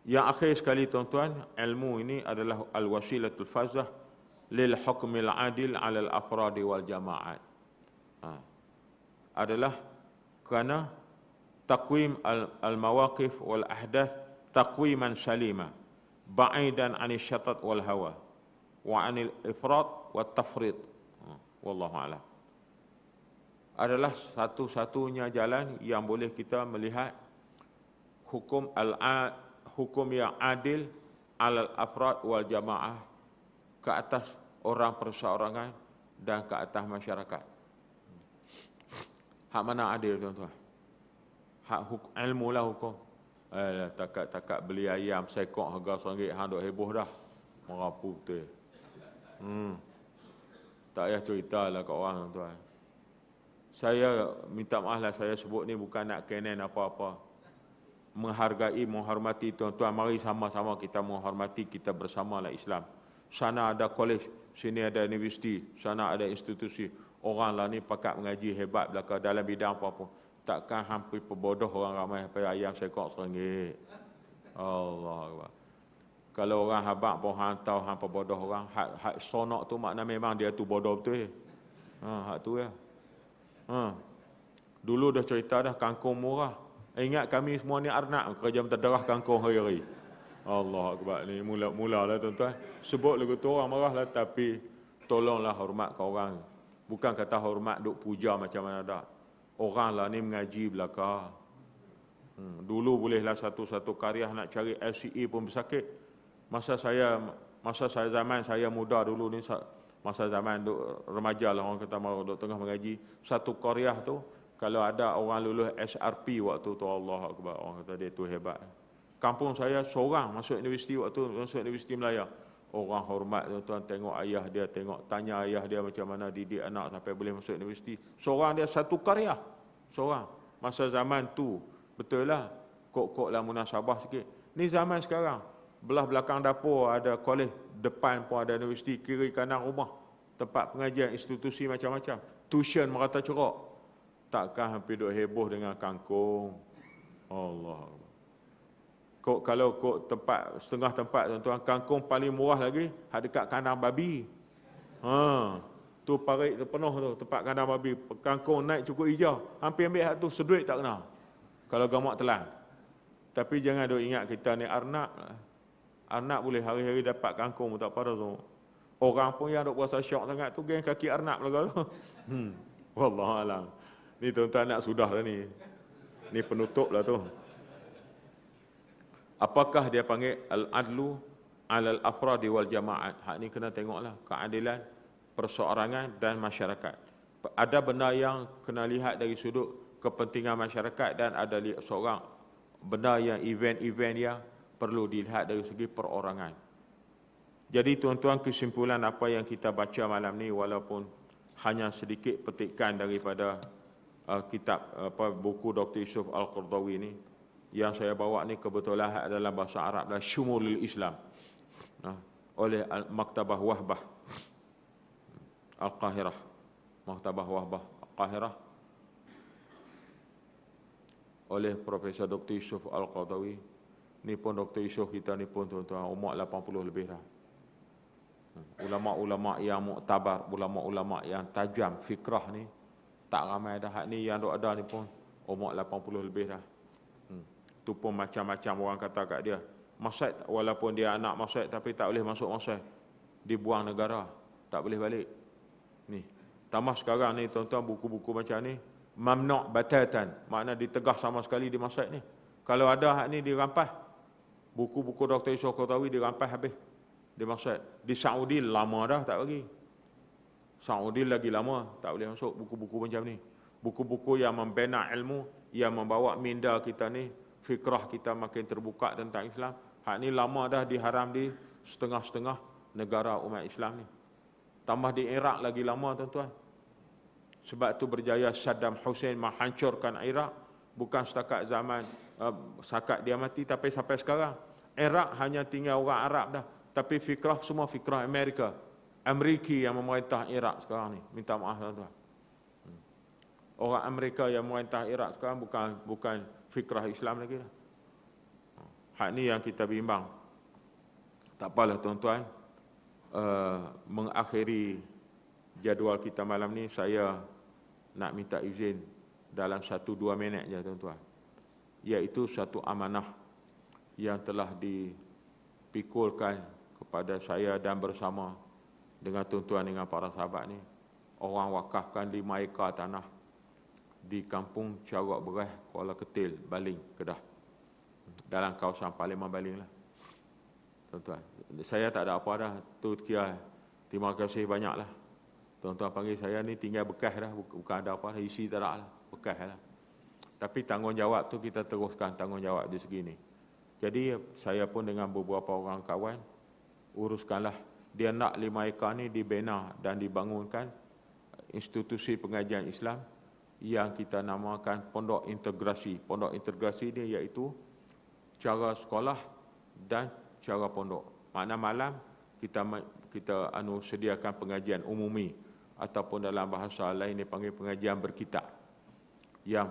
S1: Yang akhir sekali tuan-tuan, ilmu ini adalah al-wasilatul fazah lil hukmil adil ala al-afradi wal jama'at. Adalah kerana taqwim al-mawaqif wal ahdath taqwiman salima ba'idan 'anil syatat wal hawa wa 'anil ifrat wat tafrid. Wallahu a'lam. Adalah satu-satunya jalan yang boleh kita melihat hukum yang adil alal afrad wal jamaah, ke atas orang perseorangan dan ke atas masyarakat. Hak mana adil tuan-tuan? Hak ilmu lah hukum. Takat beli ayam sekok harga RM1, hang duk heboh dah. Merapu betul. Tak payah cerita lah kat orang tuan. Saya minta maaf lah, saya sebut ni bukan nak kenen apa-apa. Menghargai, menghormati tuan-tuan. Mari sama-sama kita menghormati, kita bersamalah Islam. Sana ada kolej, sini ada universiti, sana ada institusi. Orang lah ni pakat mengaji hebat belaka dalam bidang apa-apa. Takkan hampir pebodoh orang ramai sampai ayam sekok RM1. Allah Akbar. Kalau orang habaq pun hang tahu hang pebodoh orang, hak sonok tu makna memang dia tu bodoh betul. Hak tu ya. Dulu dah cerita dah kangkung murah. Ingat kami semua ni arnak kerja menterderah kangkung hari-hari. Allah Akbar ni mula-mula lah tuan-tuan. Sebut lagu tu orang marah lah, tapi tolonglah hormat ke orang. Bukan kata hormat duk puja macam mana dah. Orang lah ni mengaji belaka. Dulu bolehlah satu-satu karya nak cari LCE pun bersakit. Masa saya zaman saya muda dulu ni, masa zaman remaja lah orang kata mau duk tengah mengaji, satu qaryah tu kalau ada orang lulus SRP waktu tu, Allah Akbar, orang kata dia tu hebat. Kampung saya seorang masuk universiti waktu masuk universiti Melaya. Orang hormat tuan-tuan, tengok ayah dia, tanya ayah dia macam mana didik anak sampai boleh masuk universiti. Seorang dia satu qaryah. Seorang. Masa zaman tu betul lah kok lah munasabah sikit. Ni zaman sekarang, belah belakang dapur ada kolej, depan pun ada universiti, kiri kanan rumah, tempat pengajian, institusi macam-macam, tuition merata cerok. Takkan hampir duk heboh dengan kangkung. Allah. Kalau tempat setengah tempat tuan-tuan, kangkung paling murah lagi hak dekat kandang babi. Tu parit tu penuh tu tempat kandang babi, kangkung naik cukup hijau, hampir ambil hak tu seduit tak kena. Kalau gamak telan. Tapi jangan duk ingat kita ni arnak. Arnak boleh hari-hari dapat kangkung pun tak pada tu. Orang pun yang duk puasa syok sangat tu geng kaki arnak belaka tu. Wallahualam. Ni tuan-tuan nak sudah dah ni. Ni penutup lah tu. Apakah dia panggil al-adlu alal afradi wal jama'at? Hak ni kena tengoklah keadilan perseorangan dan masyarakat. Ada benda yang kena lihat dari sudut kepentingan masyarakat dan ada seorang benda yang event-event yang perlu dilihat dari segi perorangan. Jadi tuan-tuan, kesimpulan apa yang kita baca malam ni, walaupun hanya sedikit petikan daripada kitab buku Dr. Yusuf Al-Qaradawi ni, yang saya bawa ni kebetulan adalah bahasa Arab dan Syumulul Islam oleh Maktabah Wahbah Al-Qahirah. Maktabah Wahbah Al-Qahirah oleh Profesor Dr. Yusuf Al-Qaradawi. Ni pun Dr. Yusuf kita ni pun tuan-tuan umur 80 lebih dah. Ulama-ulama yang muktabar, ulama-ulama yang tajam fikrah ni tak ramai dah. Hak ni yang ada ni pun umur 80 lebih dah. Tu pun macam-macam orang kata kat dia. Masjid, walaupun dia anak masjid tapi tak boleh masuk masjid. Dibuang negara, tak boleh balik. Ni. Tambah sekarang ni tuan-tuan, buku-buku macam ni mamnu' batatan, makna ditegah sama sekali di masjid ni. Kalau ada hak ni dirampas. Buku-buku Dr. Yusuf Al-Qaradawi dirampas habis di masjid. Di Saudi lama dah tak bagi. Saudi lagi lama tak boleh masuk buku-buku macam ni. Buku-buku yang membina ilmu, yang membawa minda kita ni, fikrah kita makin terbuka tentang Islam. Hak ni lama dah diharam di setengah-setengah negara umat Islam ni. Tambah di Iraq lagi lama tuan-tuan. Sebab tu berjaya Saddam Hussein menghancurkan Iraq. Bukan setakat zaman setakat dia mati, tapi sampai sekarang Iraq hanya tinggal orang Arab dah. Tapi fikrah semua fikrah Amerika yang memerintah Iraq sekarang ni. Minta maaf tuan-tuan. Orang Amerika yang memerintah Iraq sekarang bukan fikrah Islam lagi lah. Hak ni yang kita bimbang. Tak apalah tuan-tuan. Mengakhiri jadual kita malam ni, saya nak minta izin dalam 1-2 minit je tuan-tuan. Iaitu satu amanah yang telah dipikulkan kepada saya dan bersama dengan tuan-tuan dengan para sahabat ni. Orang wakafkan 5 ekar tanah di kampung Carok Bereh, Kuala Ketil, Baling, Kedah. Dalam kawasan Parlimen Baling lah. Tuan-tuan, saya tak ada apa dah. Tu kira terima kasih banyak lah. Tuan-tuan panggil saya ni tinggal bekas dah. Bukan ada apa dah. Isi tak ada lah. Bekas lah. Tapi tanggungjawab tu kita teruskan tanggungjawab di segi ni. Jadi saya pun dengan beberapa orang kawan uruskanlah. Dia nak 5 ekar ni dibina dan dibangunkan institusi pengajian Islam yang kita namakan Pondok Integrasi. Pondok Integrasi ni iaitu cara sekolah dan cara pondok. Makna malam kita sediakan pengajian umumi ataupun dalam bahasa lain dipanggil pengajian berkitab. Yang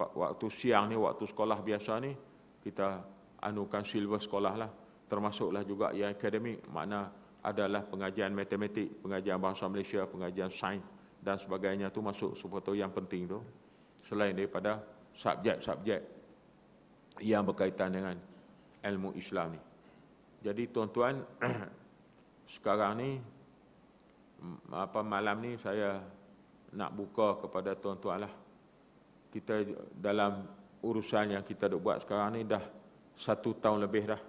S1: waktu siang ni, waktu sekolah biasa ni, kita anukan silibus sekolah lah. Termasuklah juga yang akademik, makna adalah pengajian matematik, pengajian bahasa Malaysia, pengajian sains dan sebagainya tu masuk sesuatu yang penting tu. Selain daripada subjek-subjek yang berkaitan dengan ilmu Islam ni. Jadi tuan-tuan, sekarang ni, malam ni saya nak buka kepada tuan-tuan lah. Kita dalam urusan yang kita buat sekarang ni dah 1 tahun lebih dah.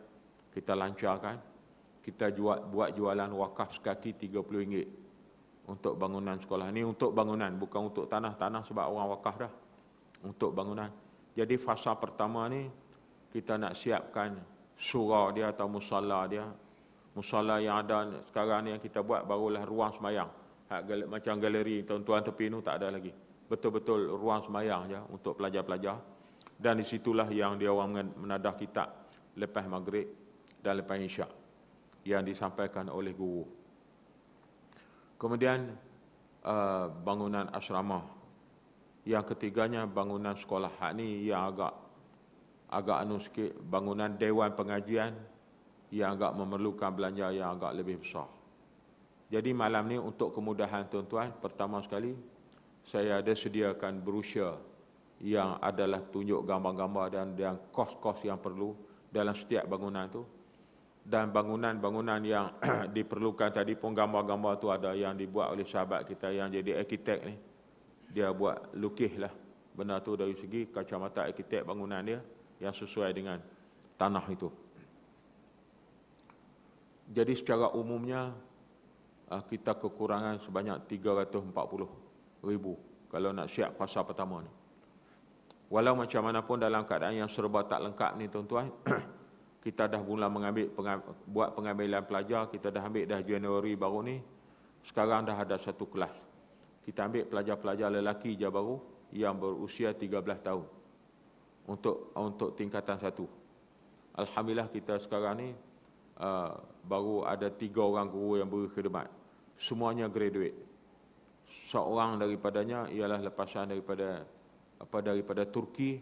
S1: Kita lancarkan. Kita buat jualan wakaf sekaki RM30 untuk bangunan sekolah. Ni untuk bangunan, bukan untuk tanah-tanah sebab orang wakaf dah. Untuk bangunan. Jadi fasa pertama ni, kita nak siapkan surau dia atau musalla dia. Musalla yang ada sekarang ni yang kita buat barulah ruang semayang. Macam galeri tuan-tuan tepi tu tak ada lagi. Betul-betul ruang semayang je untuk pelajar-pelajar. Dan di situlah yang dia orang menadah kitab lepas maghrib dan lepas isyak yang disampaikan oleh guru. Kemudian bangunan asrama. Yang ketiganya bangunan sekolah. Hak ni yang agak sikit, bangunan dewan pengajian yang agak memerlukan belanja yang agak lebih besar. Jadi malam ni untuk kemudahan tuan-tuan, pertama sekali saya ada sediakan brosur yang adalah tunjuk gambar-gambar dan kos-kos yang perlu dalam setiap bangunan tu. Dan bangunan-bangunan yang diperlukan tadi pun gambar-gambar tu ada yang dibuat oleh sahabat kita yang jadi arkitek ni. Dia buat lukis lah benda tu dari segi kacamata arkitek bangunan dia yang sesuai dengan tanah itu. Jadi secara umumnya kita kekurangan sebanyak 340,000 kalau nak siap fasa pertama ni. Walau macam mana pun dalam keadaan yang serba tak lengkap ni tuan-tuan, kita dah mula buat pengambilan pelajar, kita dah ambil dah Januari baru ni. Sekarang dah ada satu kelas. Kita ambil pelajar-pelajar lelaki je baru yang berusia 13 tahun. Untuk tingkatan 1. Alhamdulillah kita sekarang ni baru ada 3 orang guru yang beri khidmat. Semuanya graduate. Seorang daripadanya ialah lepasan daripada Turki,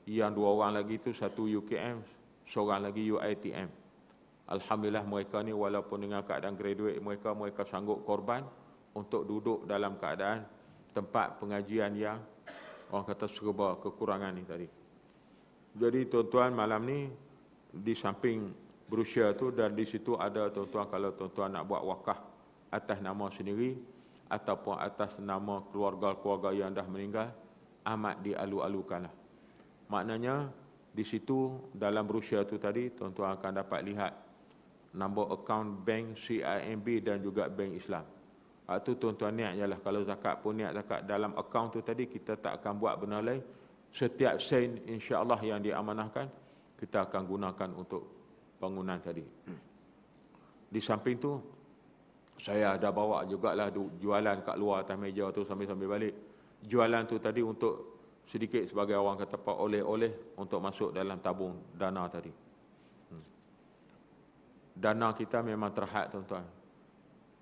S1: yang 2 orang lagi tu, satu UKM, seorang lagi UiTM. Alhamdulillah mereka ni walaupun dengan keadaan graduate mereka sanggup korban untuk duduk dalam keadaan tempat pengajian yang orang kata serba kekurangan ni tadi. Jadi tuan-tuan malam ni di samping brosur tu dan di situ ada tuan-tuan kalau tuan-tuan nak buat wakaf atas nama sendiri ataupun atas nama keluarga-keluarga yang dah meninggal, amat dialu-alukanlah. Maknanya di situ dalam brosur tu tadi tuan-tuan akan dapat lihat nombor akaun bank CIMB dan juga bank Islam. Itu tuan-tuan niat je lah. Kalau zakat pun niat zakat dalam akaun tu tadi, kita tak akan buat benda lain. Setiap sen insya-Allah yang diamanahkan kita akan gunakan untuk bangunan tadi. Di samping tu saya ada bawa jugalah jualan kat luar atas meja tu sambil-sambil balik. Jualan tu tadi untuk sedikit sebagai orang kata apa oleh-oleh untuk masuk dalam tabung dana tadi. dana kita memang terhad, tuan-tuan.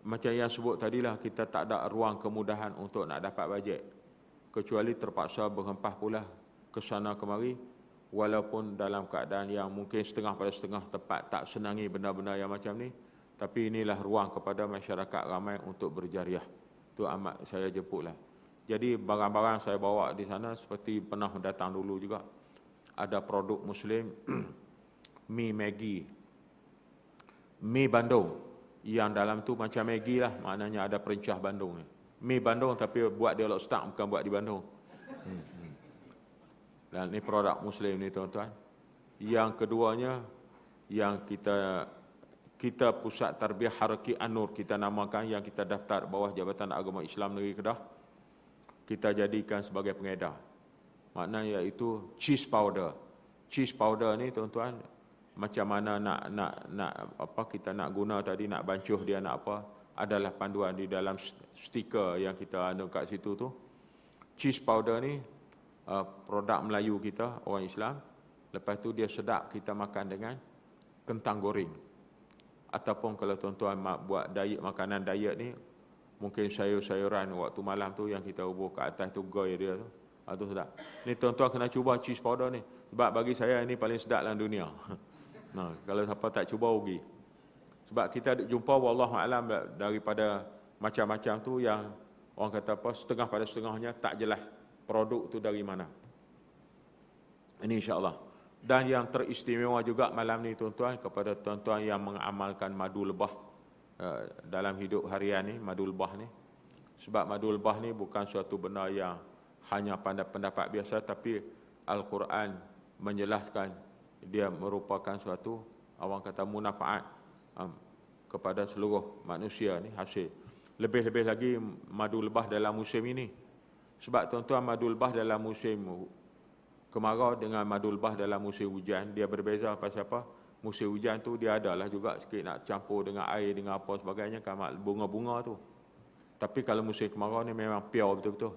S1: Macam yang sebut tadilah, kita tak ada ruang kemudahan untuk nak dapat bajet, kecuali terpaksa berhempah pula ke sana kemari, walaupun dalam keadaan yang mungkin setengah pada setengah tempat tak senangi benda-benda yang macam ni, tapi inilah ruang kepada masyarakat ramai untuk berjariah. Itu amat saya jemputlah. Jadi barang-barang saya bawa di sana seperti pernah datang dulu juga. Ada produk Muslim, mi Maggi, mi Bandung, yang dalam tu macam Maggi lah, maknanya ada perencah Bandung ni. Mi Bandung tapi buat di Lok Start, bukan buat di Bandung. Dan ini produk Muslim ni, tuan-tuan. Yang keduanya, yang kita Pusat Tarbiyah Haraki An-Nur, kita namakan, yang kita daftar bawah Jabatan Agama Islam Negeri Kedah, kita jadikan sebagai pengedar. Maknanya iaitu cheese powder. Cheese powder ni, tuan-tuan, macam mana nak apa kita nak guna tadi, nak bancuh dia, nak apa, adalah panduan di dalam stiker yang kita anu kat situ tu. Cheese powder ni produk Melayu kita, orang Islam. Lepas tu dia sedap kita makan dengan kentang goreng. Ataupun kalau tuan-tuan buat diet, makanan diet ni, mungkin sayur-sayuran waktu malam tu yang kita ubur ke atas tu, goy dia tu. Itu sedap. Ni tuan-tuan kena cuba cheese powder ni. Sebab bagi saya ini paling sedap dalam dunia. Nah, kalau siapa tak cuba, rugi. Sebab kita jumpa wallahualam daripada macam-macam tu yang orang kata apa, setengah pada setengahnya tak jelas produk tu dari mana. Ini insya-Allah. Dan yang teristimewa juga malam ni, tuan-tuan, kepada tuan-tuan yang mengamalkan madu lebah dalam hidup harian ni, madu lebah ni. Sebab madu lebah ni bukan suatu benda yang hanya pendapat biasa, tapi Al-Quran menjelaskan dia merupakan suatu, orang kata, munafaat kepada seluruh manusia ni, hasil. Lebih-lebih lagi madu lebah dalam musim ini. Sebab tuan-tuan, madu lebah dalam musim kemarau dengan madu lebah dalam musim hujan, dia berbeza. Pasal apa? Musim hujan tu dia adalah juga sikit nak campur dengan air, dengan apa sebagainya, kan bunga-bunga tu. Tapi kalau musim kemarau ni memang pure betul-betul.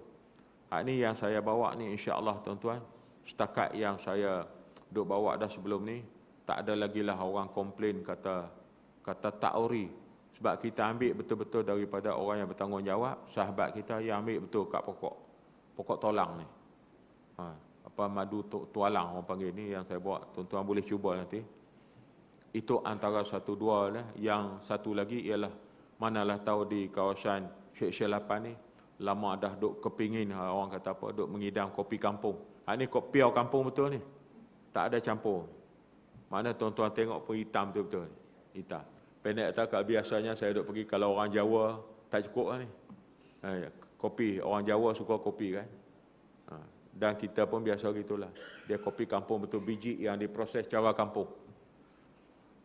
S1: Ini yang saya bawa ni, insya-Allah, tuan-tuan, setakat yang saya duk bawa dah sebelum ni, tak ada lagi lah orang komplain kata tak ori. Sebab kita ambil betul-betul daripada orang yang bertanggungjawab, sahabat kita yang ambil betul kat pokok tolang ni. Apa madu tualang orang panggil ni, yang saya bawa, tuan-tuan boleh cuba nanti. Itu antara satu dua lah. Yang satu lagi ialah, manalah tahu di kawasan Syekh Syelapan ni lama dah duk kepingin, orang kata apa, duk mengidam kopi kampung. Ini kopi kampung betul ni, tak ada campur. Mana tuan-tuan tengok pun hitam betul-betul, hitam. Pendek kata, kalau biasanya saya duk pergi, kalau orang Jawa tak cukup lah ni. Kopi, orang Jawa suka kopi kan. Dan kita pun biasa gitulah. Dia kopi kampung betul, biji yang diproses cara kampung.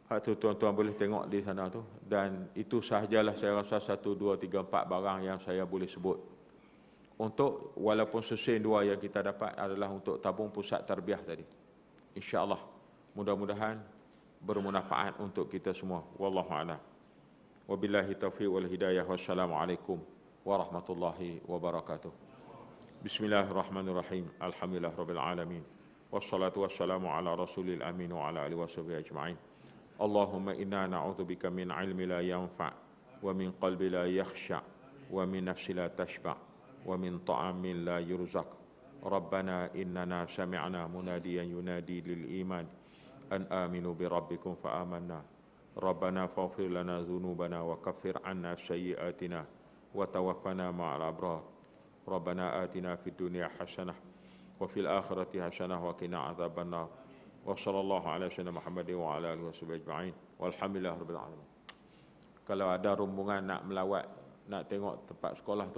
S1: Itu tuan-tuan boleh tengok di sana tu. Dan itu sahajalah saya rasa 1, 2, 3, 4 barang yang saya boleh sebut. Untuk walaupun sesen 2 yang kita dapat adalah untuk tabung pusat tarbiyah tadi. InsyaAllah. Mudah-mudahan bermanfaat untuk kita semua. Wallahu a'lam. Wabillahi taufiq wal hidayah. Wassalamualaikum warahmatullahi wabarakatuh. Bismillahirrahmanirrahim. Alhamdulillah rabbil alamin. Wassalatu wassalamu ala rasulil amin wa ala alihi washabihi ajma'in. Allahumma inna na'udzubika min ilmi la yanfa' wa min qalbi la yakhsha' wa min nafsi la tashba' wa min ta'amin la yurzaq. Rabbana innana sami'na munadiyan yunadi lil iman an aminu bi rabbikum fa amanna. Rabbana faghfir lana dhunubana wa kaffir 'anna sayyi'atina wa tawaffana ma'al abrar. Rabbana atina fid dunya hasanah wa fil akhirati hasanah wa qina adzaban nar. Wa sallallahu ala sayyidina Muhammadin wa ala alihi washabihi ajma'in. Walhamdulillah rabbil alamin. Kalau ada rombongan nak melawat, nak tengok tempat sekolah tu,